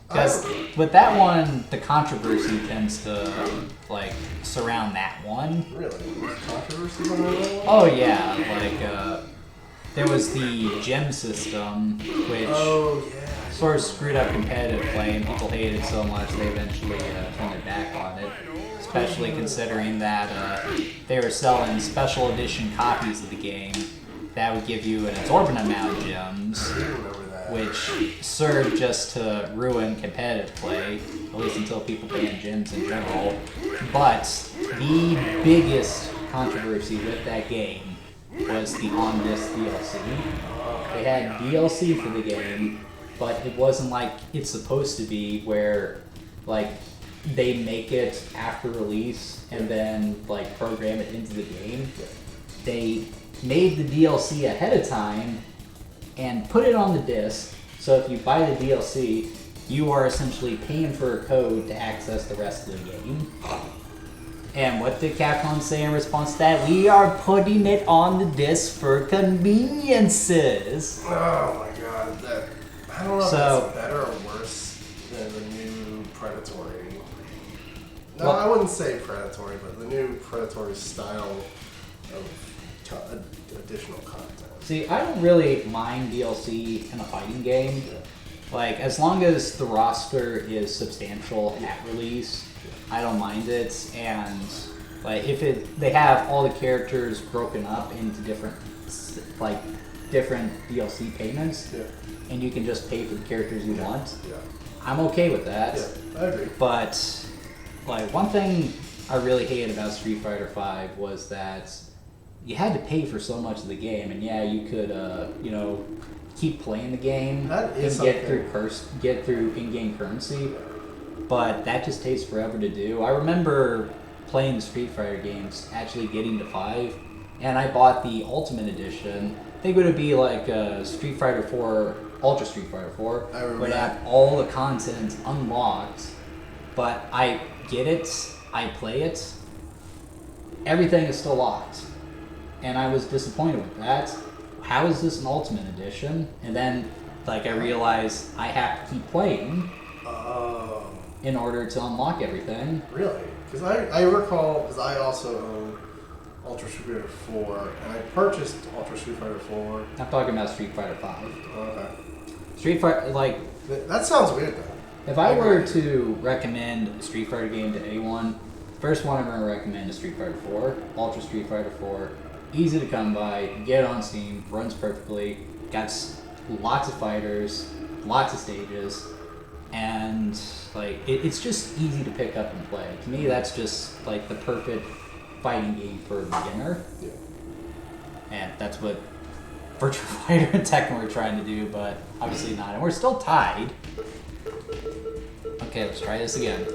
Speaker 1: Because with that one, the controversy tends to, like, surround that one.
Speaker 6: Really? Controversy on that one?
Speaker 1: Oh yeah, like, there was the gem system, which sort of screwed up competitive play, and people hated it so much they eventually turned their back on it. Especially considering that they were selling special edition copies of the game that would give you an exorbitant amount of gems, which served just to ruin competitive play, at least until people banned gems in general. But the biggest controversy with that game was the On This DLC. They had DLC for the game, but it wasn't like it's supposed to be, where like they make it after release and then like program it into the game. They made the DLC ahead of time and put it on the disc, so if you buy the DLC, you are essentially paying for a code to access the rest of the game. And what did Capcom say in response to that? We are putting it on the disc for conveniences.
Speaker 6: Oh my god, that, I don't know if that's better or worse than the new Predatory. No, I wouldn't say Predatory, but the new Predatory style of additional content.
Speaker 1: See, I don't really mind DLC in a fighting game. Like, as long as the roster is substantial at release, I don't mind it. And like, if they have all the characters broken up into different DLC payments, and you can just pay for the characters you want, I'm okay with that.
Speaker 6: Yeah, I agree.
Speaker 1: But like, one thing I really hated about Street Fighter V was that you had to pay for so much of the game, and yeah, you could, you know, keep playing the game and get through in-game currency, but that just takes forever to do. I remember playing the Street Fighter games, actually getting to 5, and I bought the Ultimate Edition. I think it would be like Street Fighter 4, Ultra Street Fighter 4, would have all the content unlocked, but I get it, I play it, everything is still locked. And I was disappointed with that. How is this an Ultimate Edition? And then, like, I realized I have to keep playing in order to unlock everything.
Speaker 6: Really? Because I recall, because I also own Ultra Street Fighter 4, and I purchased Ultra Street Fighter 4.
Speaker 1: I'm talking about Street Fighter 5.
Speaker 6: Okay.
Speaker 1: Street Fighter, like...
Speaker 6: That sounds weird, though.
Speaker 1: If I were to recommend a Street Fighter game to anyone, first one I'm going to recommend is Street Fighter 4, Ultra Street Fighter 4. Easy to come by, get it on Steam, runs perfectly, got lots of fighters, lots of stages, and like it's just easy to pick up and play. To me, that's just like the perfect fighting game for a beginner.
Speaker 6: Yeah. And
Speaker 1: that's what Virtua Fighter and Tekken were trying to do, but obviously not. And we're still tied. Okay, let's try this again.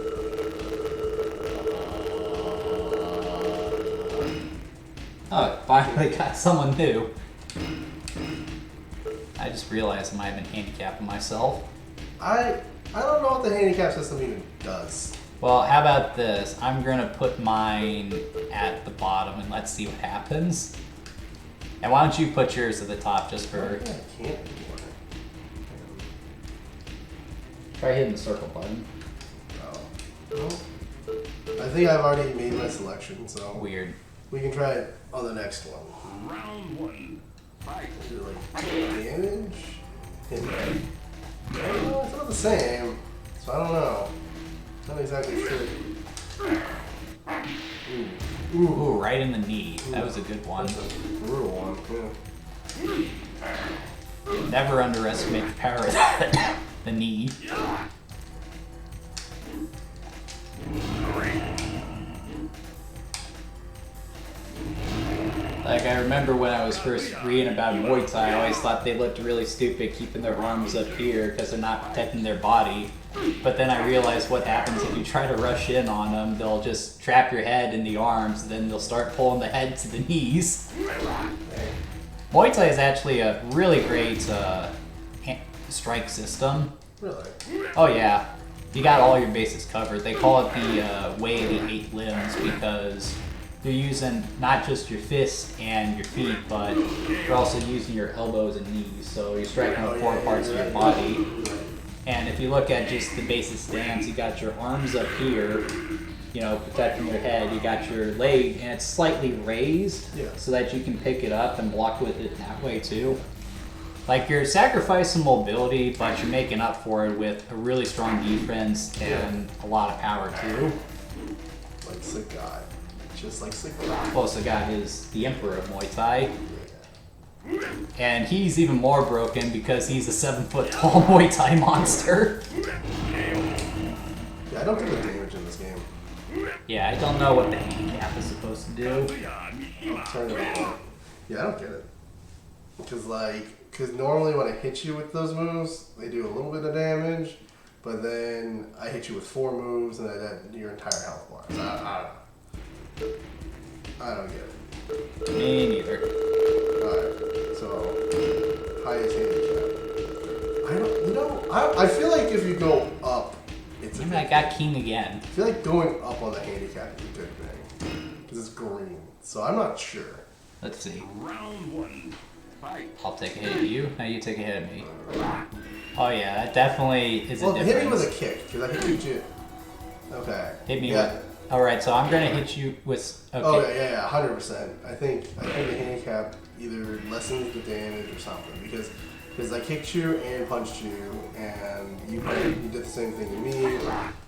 Speaker 1: Oh, finally got someone new. I just realized I might have been handicapping myself.
Speaker 6: I don't know what the handicap system even does.
Speaker 1: Well, how about this? I'm gonna put mine at the bottom and let's see what happens. And why don't you put yours at the top just for...
Speaker 6: I can't anymore.
Speaker 1: Try hitting the circle button.
Speaker 6: Oh. Well, I think I've already made my selection, so...
Speaker 1: Weird.
Speaker 6: We can try it on the next one.
Speaker 2: Round 1. Fight.
Speaker 6: Do like damage? Hit rate. I don't know, it's not the same, so I don't know. Not exactly sure
Speaker 1: Ooh, right in the knee. That was a good one.
Speaker 6: That's a brutal one, yeah.
Speaker 1: Never underestimate the power of the knee. Like, I remember when I was first reading about Muay Thai, I always thought they looked really stupid keeping their arms up here because they're not protecting their body. But then I realized what happens if you try to rush in on them. They'll just trap your head in the arms, then they'll start pulling the head to the knees. Muay Thai is actually a really great strike system.
Speaker 6: Really?
Speaker 1: Oh yeah, you got all your bases covered. They call it the way of the 8 limbs because you're using not just your fists and your feet, but you're also using your elbows and knees. So you're striking with 4 parts of your body. And if you look at just the basic stance, you got your arms up here, you know, protecting your head. You got your leg, and it's slightly raised so that you can pick it up and block with it that way too. Like, you're sacrificing mobility, but you're making up for it with a really strong defense and a lot of power too.
Speaker 6: Like Sagat. Just like Sagat.
Speaker 1: Well, Sagat is the emperor of Muay Thai. And he's even more broken because he's a 7-foot-tall Muay Thai monster.
Speaker 6: Yeah, I don't do the damage in this game.
Speaker 1: Yeah, I don't know what the handicap is supposed to do.
Speaker 6: Turn it on. Yeah, I don't get it. Because normally when I hit you with those moves, they do a little bit of damage, but then I hit you with 4 moves and that your entire health bar. So I don't get it.
Speaker 1: Me neither.
Speaker 6: Alright, so highest handicap. I feel like if you go up, it's a
Speaker 1: Maybe
Speaker 6: good
Speaker 1: I got king again.
Speaker 6: I feel like going up on the handicap is a good thing. Because it's green. So I'm not sure.
Speaker 1: Let's see.
Speaker 2: Round 1. Fight.
Speaker 1: I'll take a hit at you. Now you take a hit at me. Oh yeah, that definitely is a
Speaker 6: Well,
Speaker 1: difference.
Speaker 6: hit me with a kick, because I hit you too. Okay.
Speaker 1: Hit me
Speaker 6: Yeah.
Speaker 1: with... Alright, so I'm gonna hit you with... Okay.
Speaker 6: Oh yeah, 100%. I think the handicap either lessens the damage or something because I kicked you and punched you, and you did the same thing to me.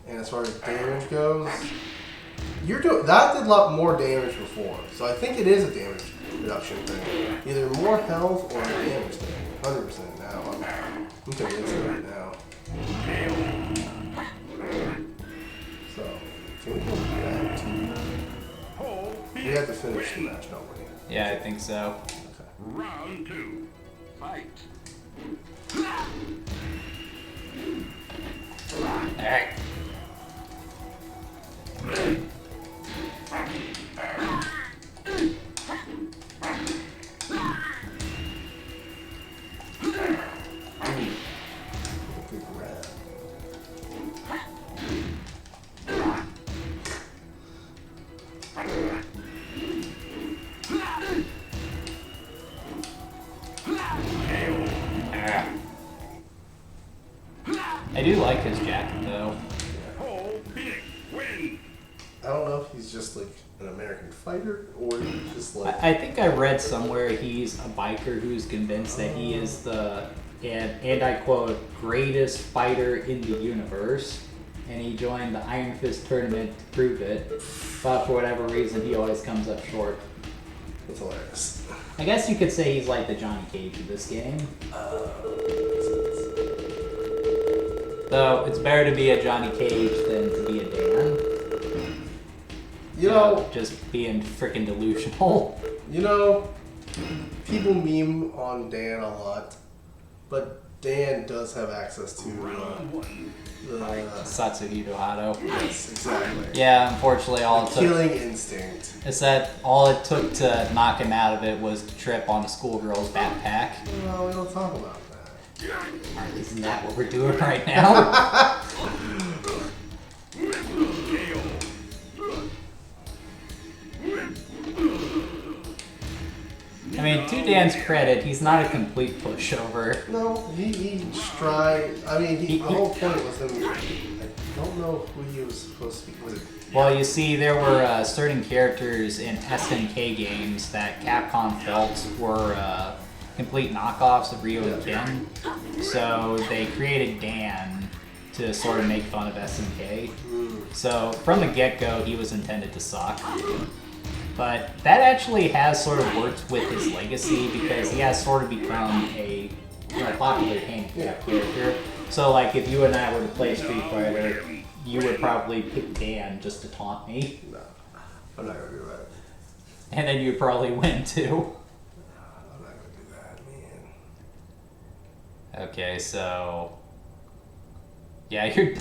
Speaker 6: And as far as damage goes, that did a lot more damage before, so I think it is a damage reduction thing, either more health or a damage thing. 100% now. I'm convinced of it now. So. Can we go back to... We have to finish the match, don't we?
Speaker 1: Yeah, I think so.
Speaker 6: Okay.
Speaker 2: Round 2. Fight.
Speaker 1: Alright.
Speaker 6: Good grab.
Speaker 1: I do like his jacket though.
Speaker 6: I don't know if he's just like an American fighter or he's just like...
Speaker 1: I think I read somewhere he's a biker who's convinced that he is the, and I quote, greatest fighter in the universe. And he joined the Iron Fist tournament to prove it. But for whatever reason, he always comes up short.
Speaker 6: That's hilarious.
Speaker 1: I guess you could say he's like the Johnny Cage of this game. Though it's better to be a Johnny Cage than to be a Dan.
Speaker 6: You know,
Speaker 1: just being freaking delusional.
Speaker 6: You know, people meme on Dan a lot, but Dan does have access to the
Speaker 1: Satsuhito Hado.
Speaker 6: Yes, exactly.
Speaker 1: Yeah, unfortunately, all it took
Speaker 6: Killing instinct.
Speaker 1: is that all it took to knock him out of it was to trip on a schoolgirl's backpack.
Speaker 6: Well, we don't talk about that.
Speaker 1: Alright, isn't that what we're doing right now? I mean, to Dan's credit, he's not a complete pushover.
Speaker 6: No, he tried. I mean, the whole point was him. I don't know who he was supposed to be. Was it?
Speaker 1: Well, you see, there were certain characters in SNK games that Capcom felt were complete knockoffs of Ryo and Ken. So they created Dan to sort of make fun of SNK. So from the get-go, he was intended to suck. But that actually has sort of worked with his legacy because he has sort of become a popular handicap character. So like if you and I were to play Street Fighter, you would probably pick Dan just to taunt me.
Speaker 6: No, I'm not gonna do that.
Speaker 1: And then you'd probably win too.
Speaker 6: I'm not gonna do that, man.
Speaker 1: Okay, so yeah, you're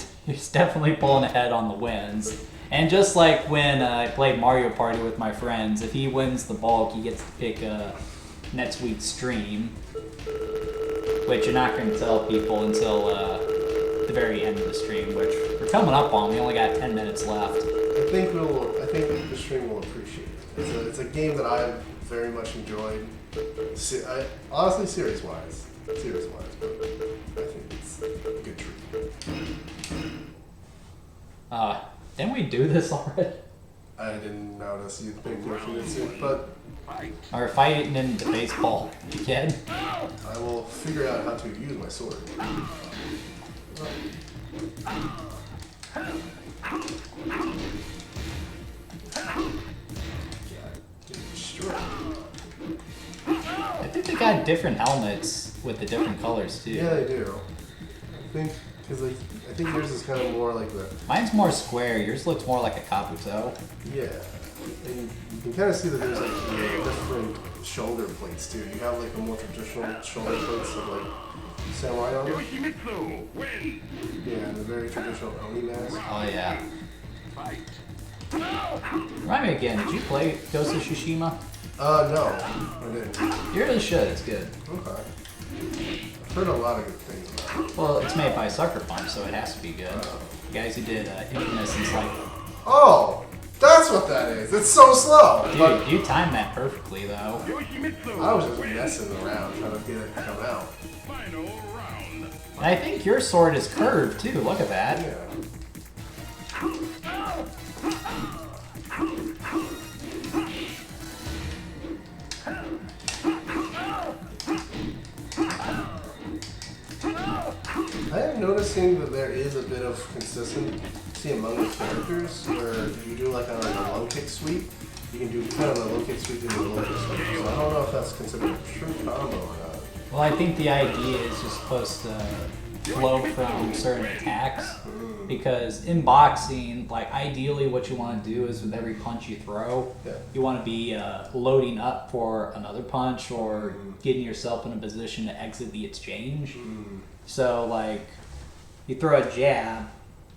Speaker 1: definitely pulling ahead on the wins. And just like when I played Mario Party with my friends, if he wins the bulk, he gets to pick next week's stream, which you're not going to tell people until the very end of the stream, which we're coming up on. We only got 10 minutes left.
Speaker 6: I think the stream will appreciate it. It's a game that I've very much enjoyed. Honestly, series-wise, but I think it's a good treat.
Speaker 1: Didn't we do this already?
Speaker 6: I didn't notice you being pushing it soon, but
Speaker 1: Or fighting in the baseball again?
Speaker 6: I will figure out how to use my sword.
Speaker 1: I think they got different helmets with the different colors too.
Speaker 6: Yeah, they do. I think because I think yours is kind of more like the
Speaker 1: Mine's more square. Yours looks more like a Kabuto.
Speaker 6: yeah. And you can kind of see that there's like different shoulder plates too. You have like the more traditional shoulder plates of like samurai armor. Yeah, the very traditional Oni mask.
Speaker 1: Oh yeah. Remind me again, did you play Ghost of Tsushima?
Speaker 6: No, I didn't.
Speaker 1: You really should, it's good.
Speaker 6: Okay. I've heard a lot of good things about it.
Speaker 1: Well, it's made by Sucker Punch, so it has to be good. The guys who did Infamous and like,
Speaker 6: Oh, that's what that is. It's so slow.
Speaker 1: dude, you timed that perfectly though.
Speaker 6: I was just messing around trying to get it to come out.
Speaker 1: And I think your sword is curved too, look at that.
Speaker 6: Yeah. I am noticing that there is a bit of consistency among the characters where if you do like a low kick sweep, you can do kind of a low kick sweep into a low kick sweep. So I don't know if that's considered a true combo or not.
Speaker 1: Well, I think the idea is just supposed to flow from certain attacks. Because in boxing, like ideally what you want to do is with every punch you throw, you want to be loading up for another punch or getting yourself in a position to exit the exchange. So like you throw a jab,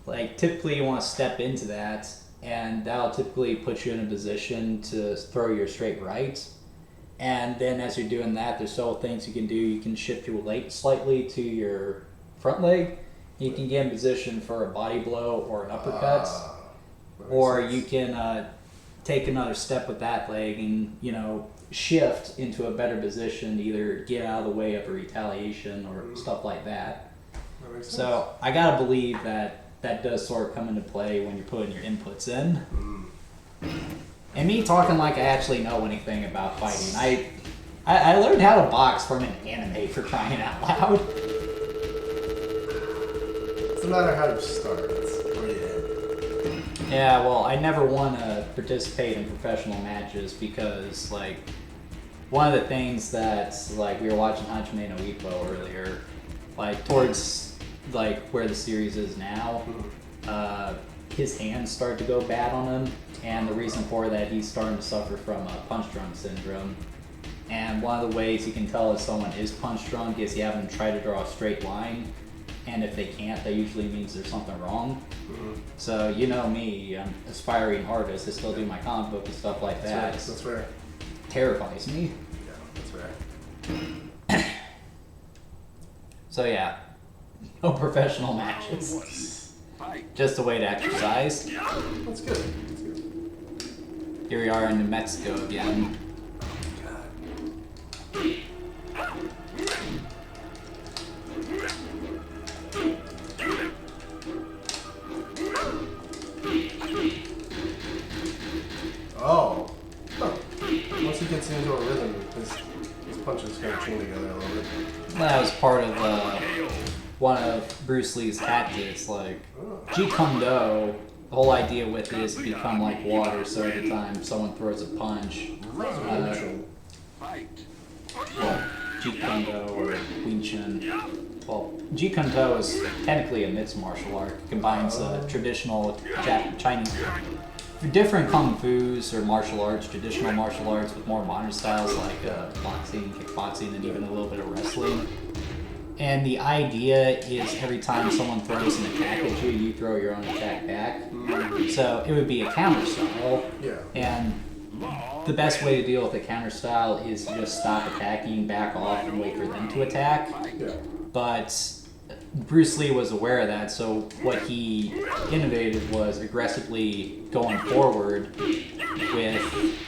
Speaker 1: like typically you want to step into that and that'll typically put you in a position to throw your straight right. And then as you're doing that, there's several things you can do. You can shift your leg slightly to your front leg. You can get in position for a body blow or an uppercut, or you can take another step with that leg and shift into a better position to either get out of the way of a retaliation or stuff like that. So I gotta believe that does sort of come into play when you're putting your inputs in. And me talking like I actually know anything about fighting, I learned how to box from an anime, for crying out loud.
Speaker 6: No matter how you start, it's where you end.
Speaker 1: Yeah, well, I never want to participate in professional matches because, like, one of the things that's, like, we were watching Hajime no Ippo earlier, like, towards, like, where the series is now, his hands start to go bad on him, and the reason for that, he's starting to suffer from punch drunk syndrome. And one of the ways you can tell if someone is punch drunk is you have them try to draw a straight line. And if they can't, that usually means there's something wrong. So, you know me, I'm an aspiring artist. I still do my comic book and stuff like that.
Speaker 6: That's fair.
Speaker 1: Terrifies me.
Speaker 6: Yeah, that's fair.
Speaker 1: So yeah, no professional matches. Just a way to exercise.
Speaker 6: That's good.
Speaker 1: Here we are in New Mexico again.
Speaker 6: Oh. Huh. Once he gets into a rhythm, his punches kind of chain together a little bit.
Speaker 1: That was part of one of Bruce Lee's tactics. Like, Jeet Kune Do, whole idea with it is to become like water, so every time someone throws a punch, Jeet Kune Do or Wing Chun. Well, Jeet Kune Do is technically a mixed martial art. It combines traditional Chinese, different kung fus or martial arts, traditional martial arts with more modern styles like boxing, kickboxing, and even a little bit of wrestling. And the idea is every time someone throws an attack at you, you throw your own attack back. So it would be a counter style.
Speaker 6: Yeah.
Speaker 1: And the best way to deal with a counter style is to just stop attacking, back off, and wait for them to attack.
Speaker 6: Yeah.
Speaker 1: But Bruce Lee was aware of that, so what he innovated was aggressively going forward with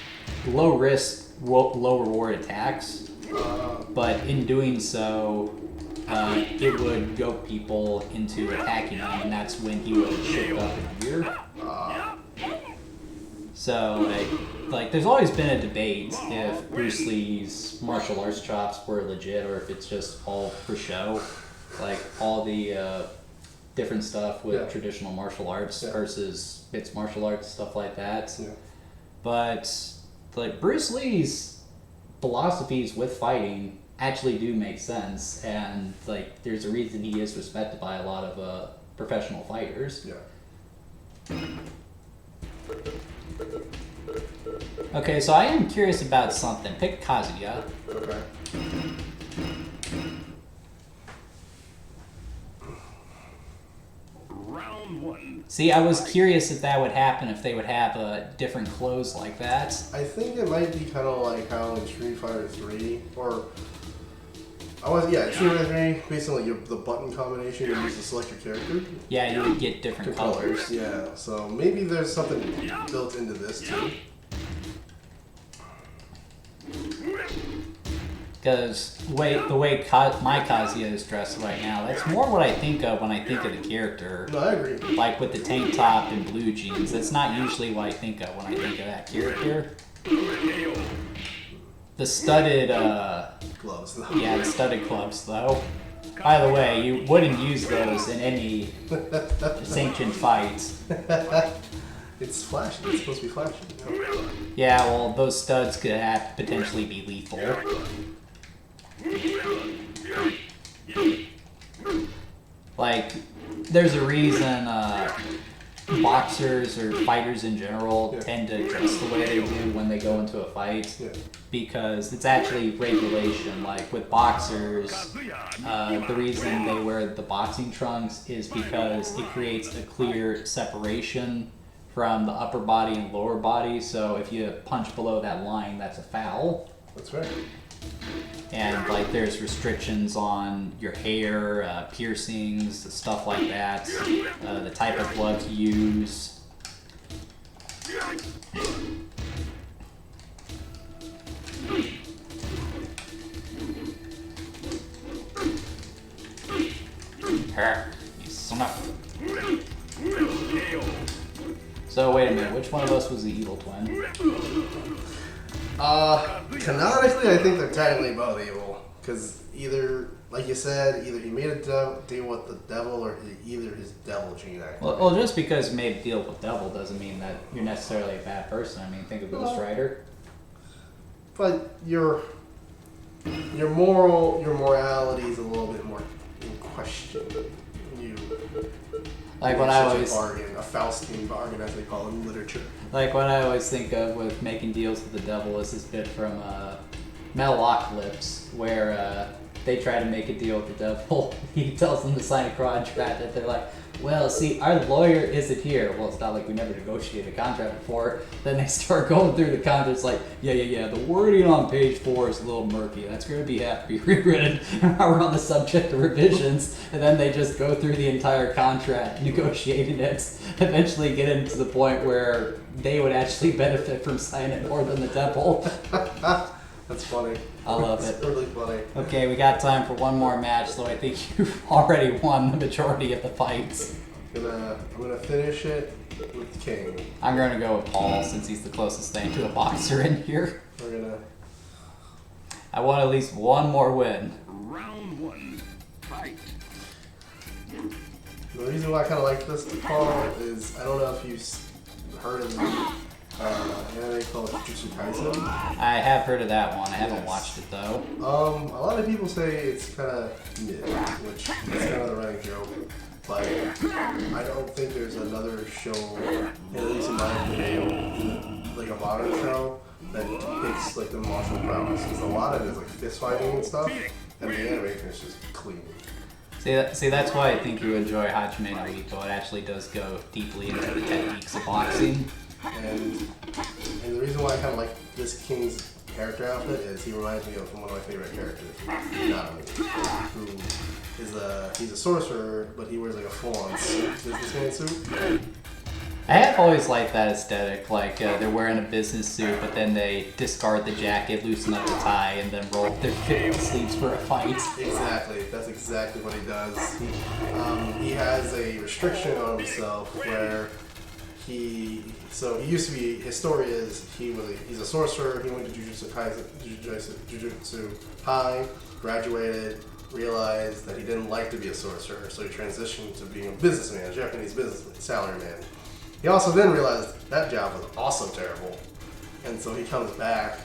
Speaker 1: low risk, low reward attacks. But in doing so, it would goat people into attacking him, and that's when he would shift up in gear. So, like, there's always been a debate if Bruce Lee's martial arts chops were legit or if it's just all for show. Like, all the different stuff with traditional martial arts versus mixed martial arts, stuff like that.
Speaker 6: Yeah.
Speaker 1: But, like, Bruce Lee's philosophies with fighting actually do make sense, and, like, there's a reason he is respected by a lot of professional fighters.
Speaker 6: Yeah.
Speaker 1: Okay, so I am curious about something. Pick Kazuya.
Speaker 6: Okay.
Speaker 2: Round one.
Speaker 1: See, I was curious if that would happen, if they would have different clothes like that.
Speaker 6: I think it might be kind of like how in Street Fighter 3, or Street Fighter 3, based on like the button combination you use to select your character.
Speaker 1: Yeah, you would get different colors.
Speaker 6: Yeah, so maybe there's something built into this too.
Speaker 1: Because the way my Kazuya is dressed right now, that's more what I think of when I think of the character.
Speaker 6: No, I agree.
Speaker 1: Like with the tank top and blue jeans, that's not usually what I think of when I think of that character. The studded,
Speaker 6: Gloves, though.
Speaker 1: yeah, the studded gloves, though. By the way, you wouldn't use those in any sanctioned fights.
Speaker 6: It's flashy. It's supposed to be flashy. You know?
Speaker 1: Yeah, well, those studs could potentially be lethal. Like, there's a reason boxers or fighters in general tend to dress the way they do when they go into a fight, because it's actually regulation. Like with boxers, the reason they wear the boxing trunks is because it creates a clear separation from the upper body and lower body, so if you punch below that line, that's a foul.
Speaker 6: That's right.
Speaker 1: And like there's restrictions on your hair, piercings, stuff like that, the type of gloves you use. You son of... So wait a minute, which one of us was the evil twin?
Speaker 6: Canonically, I think they're technically both evil. Because either, like you said, either he made a deal with the devil or either his devil gene.
Speaker 1: Well, just because you made a deal with the devil doesn't mean that you're necessarily a bad person. I mean, think of Ghost Rider.
Speaker 6: But your morality is a little bit more in question.
Speaker 1: Like what I always
Speaker 6: bargain, a Faustian bargain, as they call it in literature.
Speaker 1: Like what I always think of with making deals with the devil is this bit from Metalocalypse, where they try to make a deal with the devil. He tells them to sign a contract that they're like, well, see, our lawyer isn't here. Well, it's not like we never negotiated a contract before. Then they start going through the contract. It's like, yeah, the wording on page 4 is a little murky. That's going to have to be rewritten. Now we're on the subject of revisions. And then they just go through the entire contract, negotiating it, eventually get into the point where they would actually benefit from signing it more than the devil.
Speaker 6: That's funny.
Speaker 1: I love
Speaker 6: it's
Speaker 1: it.
Speaker 6: Really funny.
Speaker 1: Okay, we got time for one more match, though I think you've already won the majority of the fights.
Speaker 6: I'm gonna finish it with King.
Speaker 1: I'm gonna go with Paul since he's the closest thing to a boxer in here. I want at least one more win.
Speaker 2: Round one. Fight.
Speaker 6: The reason why I kind of like this call is I don't know if you've heard of the anime called Jujutsu Kaisen.
Speaker 1: I have heard of that one. I haven't watched it though.
Speaker 6: A lot of people say it's kind of mid, which is kind of the running joke. But I don't think there's another show, at least in my opinion, like a modern show that depicts like the martial prowess. Because a lot of it is like fist fighting and stuff, and the animation is just clean.
Speaker 1: See, that's why I think you enjoy Hajime no Ippo. It actually does go deeply into the techniques of boxing.
Speaker 6: And the reason why I kind of like this King's character outfit is he reminds me of one of my favorite characters, Nanami, who is he's a sorcerer, but he wears like a full-on businessman suit.
Speaker 1: I have always liked that aesthetic, like they're wearing a business suit, but then they discard the jacket, loosen up the tie, and then roll up their sleeves for a fight.
Speaker 6: Exactly, that's exactly what he does. He has a restriction on himself where he used to be, his story is he's a sorcerer, he went to Jujutsu High, graduated, realized that he didn't like to be a sorcerer, so he transitioned to being a businessman, a Japanese businessman, salaryman. He also then realized that job was also terrible, and so he comes back,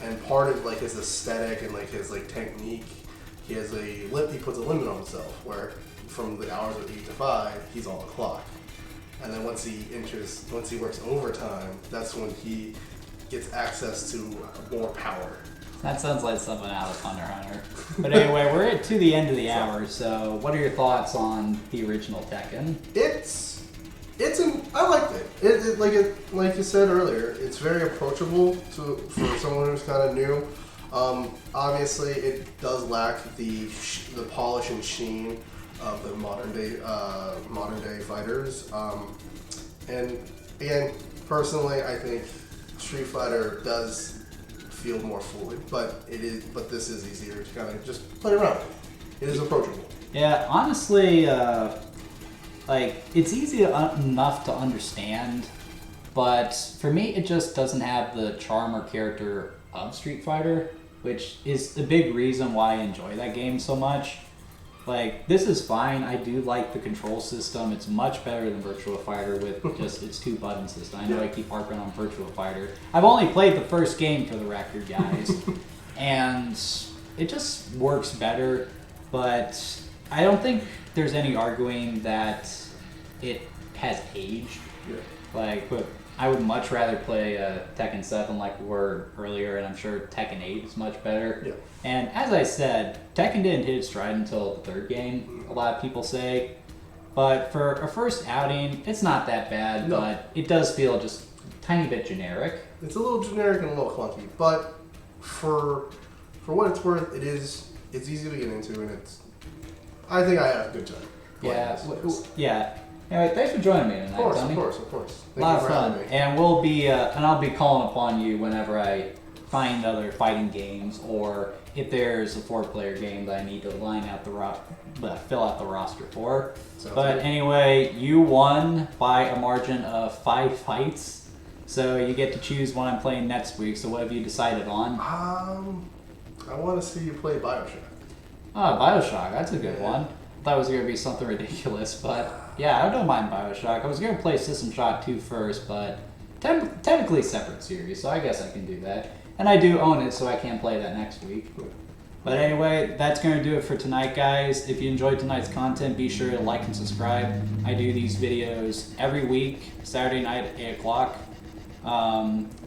Speaker 6: and part of like his aesthetic and like his like technique, he puts a limit on himself where from the hours of 8 to 5, he's on the clock. And then once he works overtime, that's when he gets access to more power.
Speaker 1: That sounds like something out of Hunter x Hunter. But anyway, we're to the end of the hour, so what are your thoughts on the original Tekken?
Speaker 6: I liked it. Like you said earlier, it's very approachable for someone who's kind of new. Obviously, it does lack the polish and sheen of the modern day fighters. And again, personally, I think Street Fighter does feel more fluid, but this is easier to kind of just play around with. It is approachable.
Speaker 1: Yeah, honestly, like it's easy enough to understand, but for me, it just doesn't have the charm or character of Street Fighter, which is a big reason why I enjoy that game so much. Like, this is fine. I do like the control system. It's much better than Virtua Fighter with just its 2-button system. I know I keep harping on Virtua Fighter. I've only played the first game for the record, guys. And it just works better. But I don't think there's any arguing that it has aged.
Speaker 6: Yeah.
Speaker 1: Like, but I would much rather play Tekken 7 like we were earlier, and I'm sure Tekken 8 is much better.
Speaker 6: Yeah.
Speaker 1: And as I said, Tekken didn't hit its stride until the third game, a lot of people say. But for a first outing, it's not that bad, but it does feel just a tiny bit generic.
Speaker 6: It's a little generic and a little clunky, but for what it's worth, it's easy to get into, and I think I had a good time.
Speaker 1: Yeah. Anyway, thanks for joining me tonight, Tony.
Speaker 6: Of course.
Speaker 1: A lot of fun. And I'll be calling upon you whenever I find other fighting games, or if there's a 4-player game that I need to fill out the roster for. But anyway, you won by a margin of 5 fights, so you get to choose what I'm playing next week. So what have you decided on?
Speaker 6: I want to see you play BioShock.
Speaker 1: Oh, BioShock, that's a good one. I thought it was going to be something ridiculous, but yeah, I don't mind BioShock. I was going to play System Shock 2 first, but technically separate series, so I guess I can do that. And I do own it, so I can play that next week. But anyway, that's going to do it for tonight, guys. If you enjoyed tonight's content, be sure to like and subscribe. I do these videos every week, Saturday night at 8 o'clock.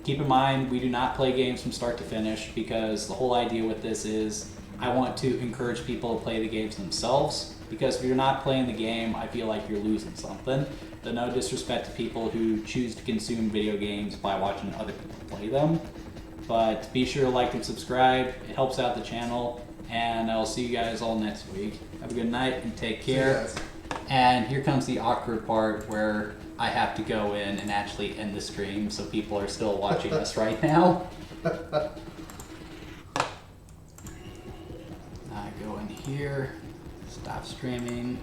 Speaker 1: Keep in mind, we do not play games from start to finish, because the whole idea with this is I want to encourage people to play the games themselves. Because if you're not playing the game, I feel like you're losing something. So no disrespect to people who choose to consume video games by watching other people play them. But be sure to like and subscribe. It helps out the channel. And I'll see you guys all next week. Have a good night and take care. And here comes the awkward part where I have to go in and actually end the stream so people are still watching us right now. I go in here. Stop streaming.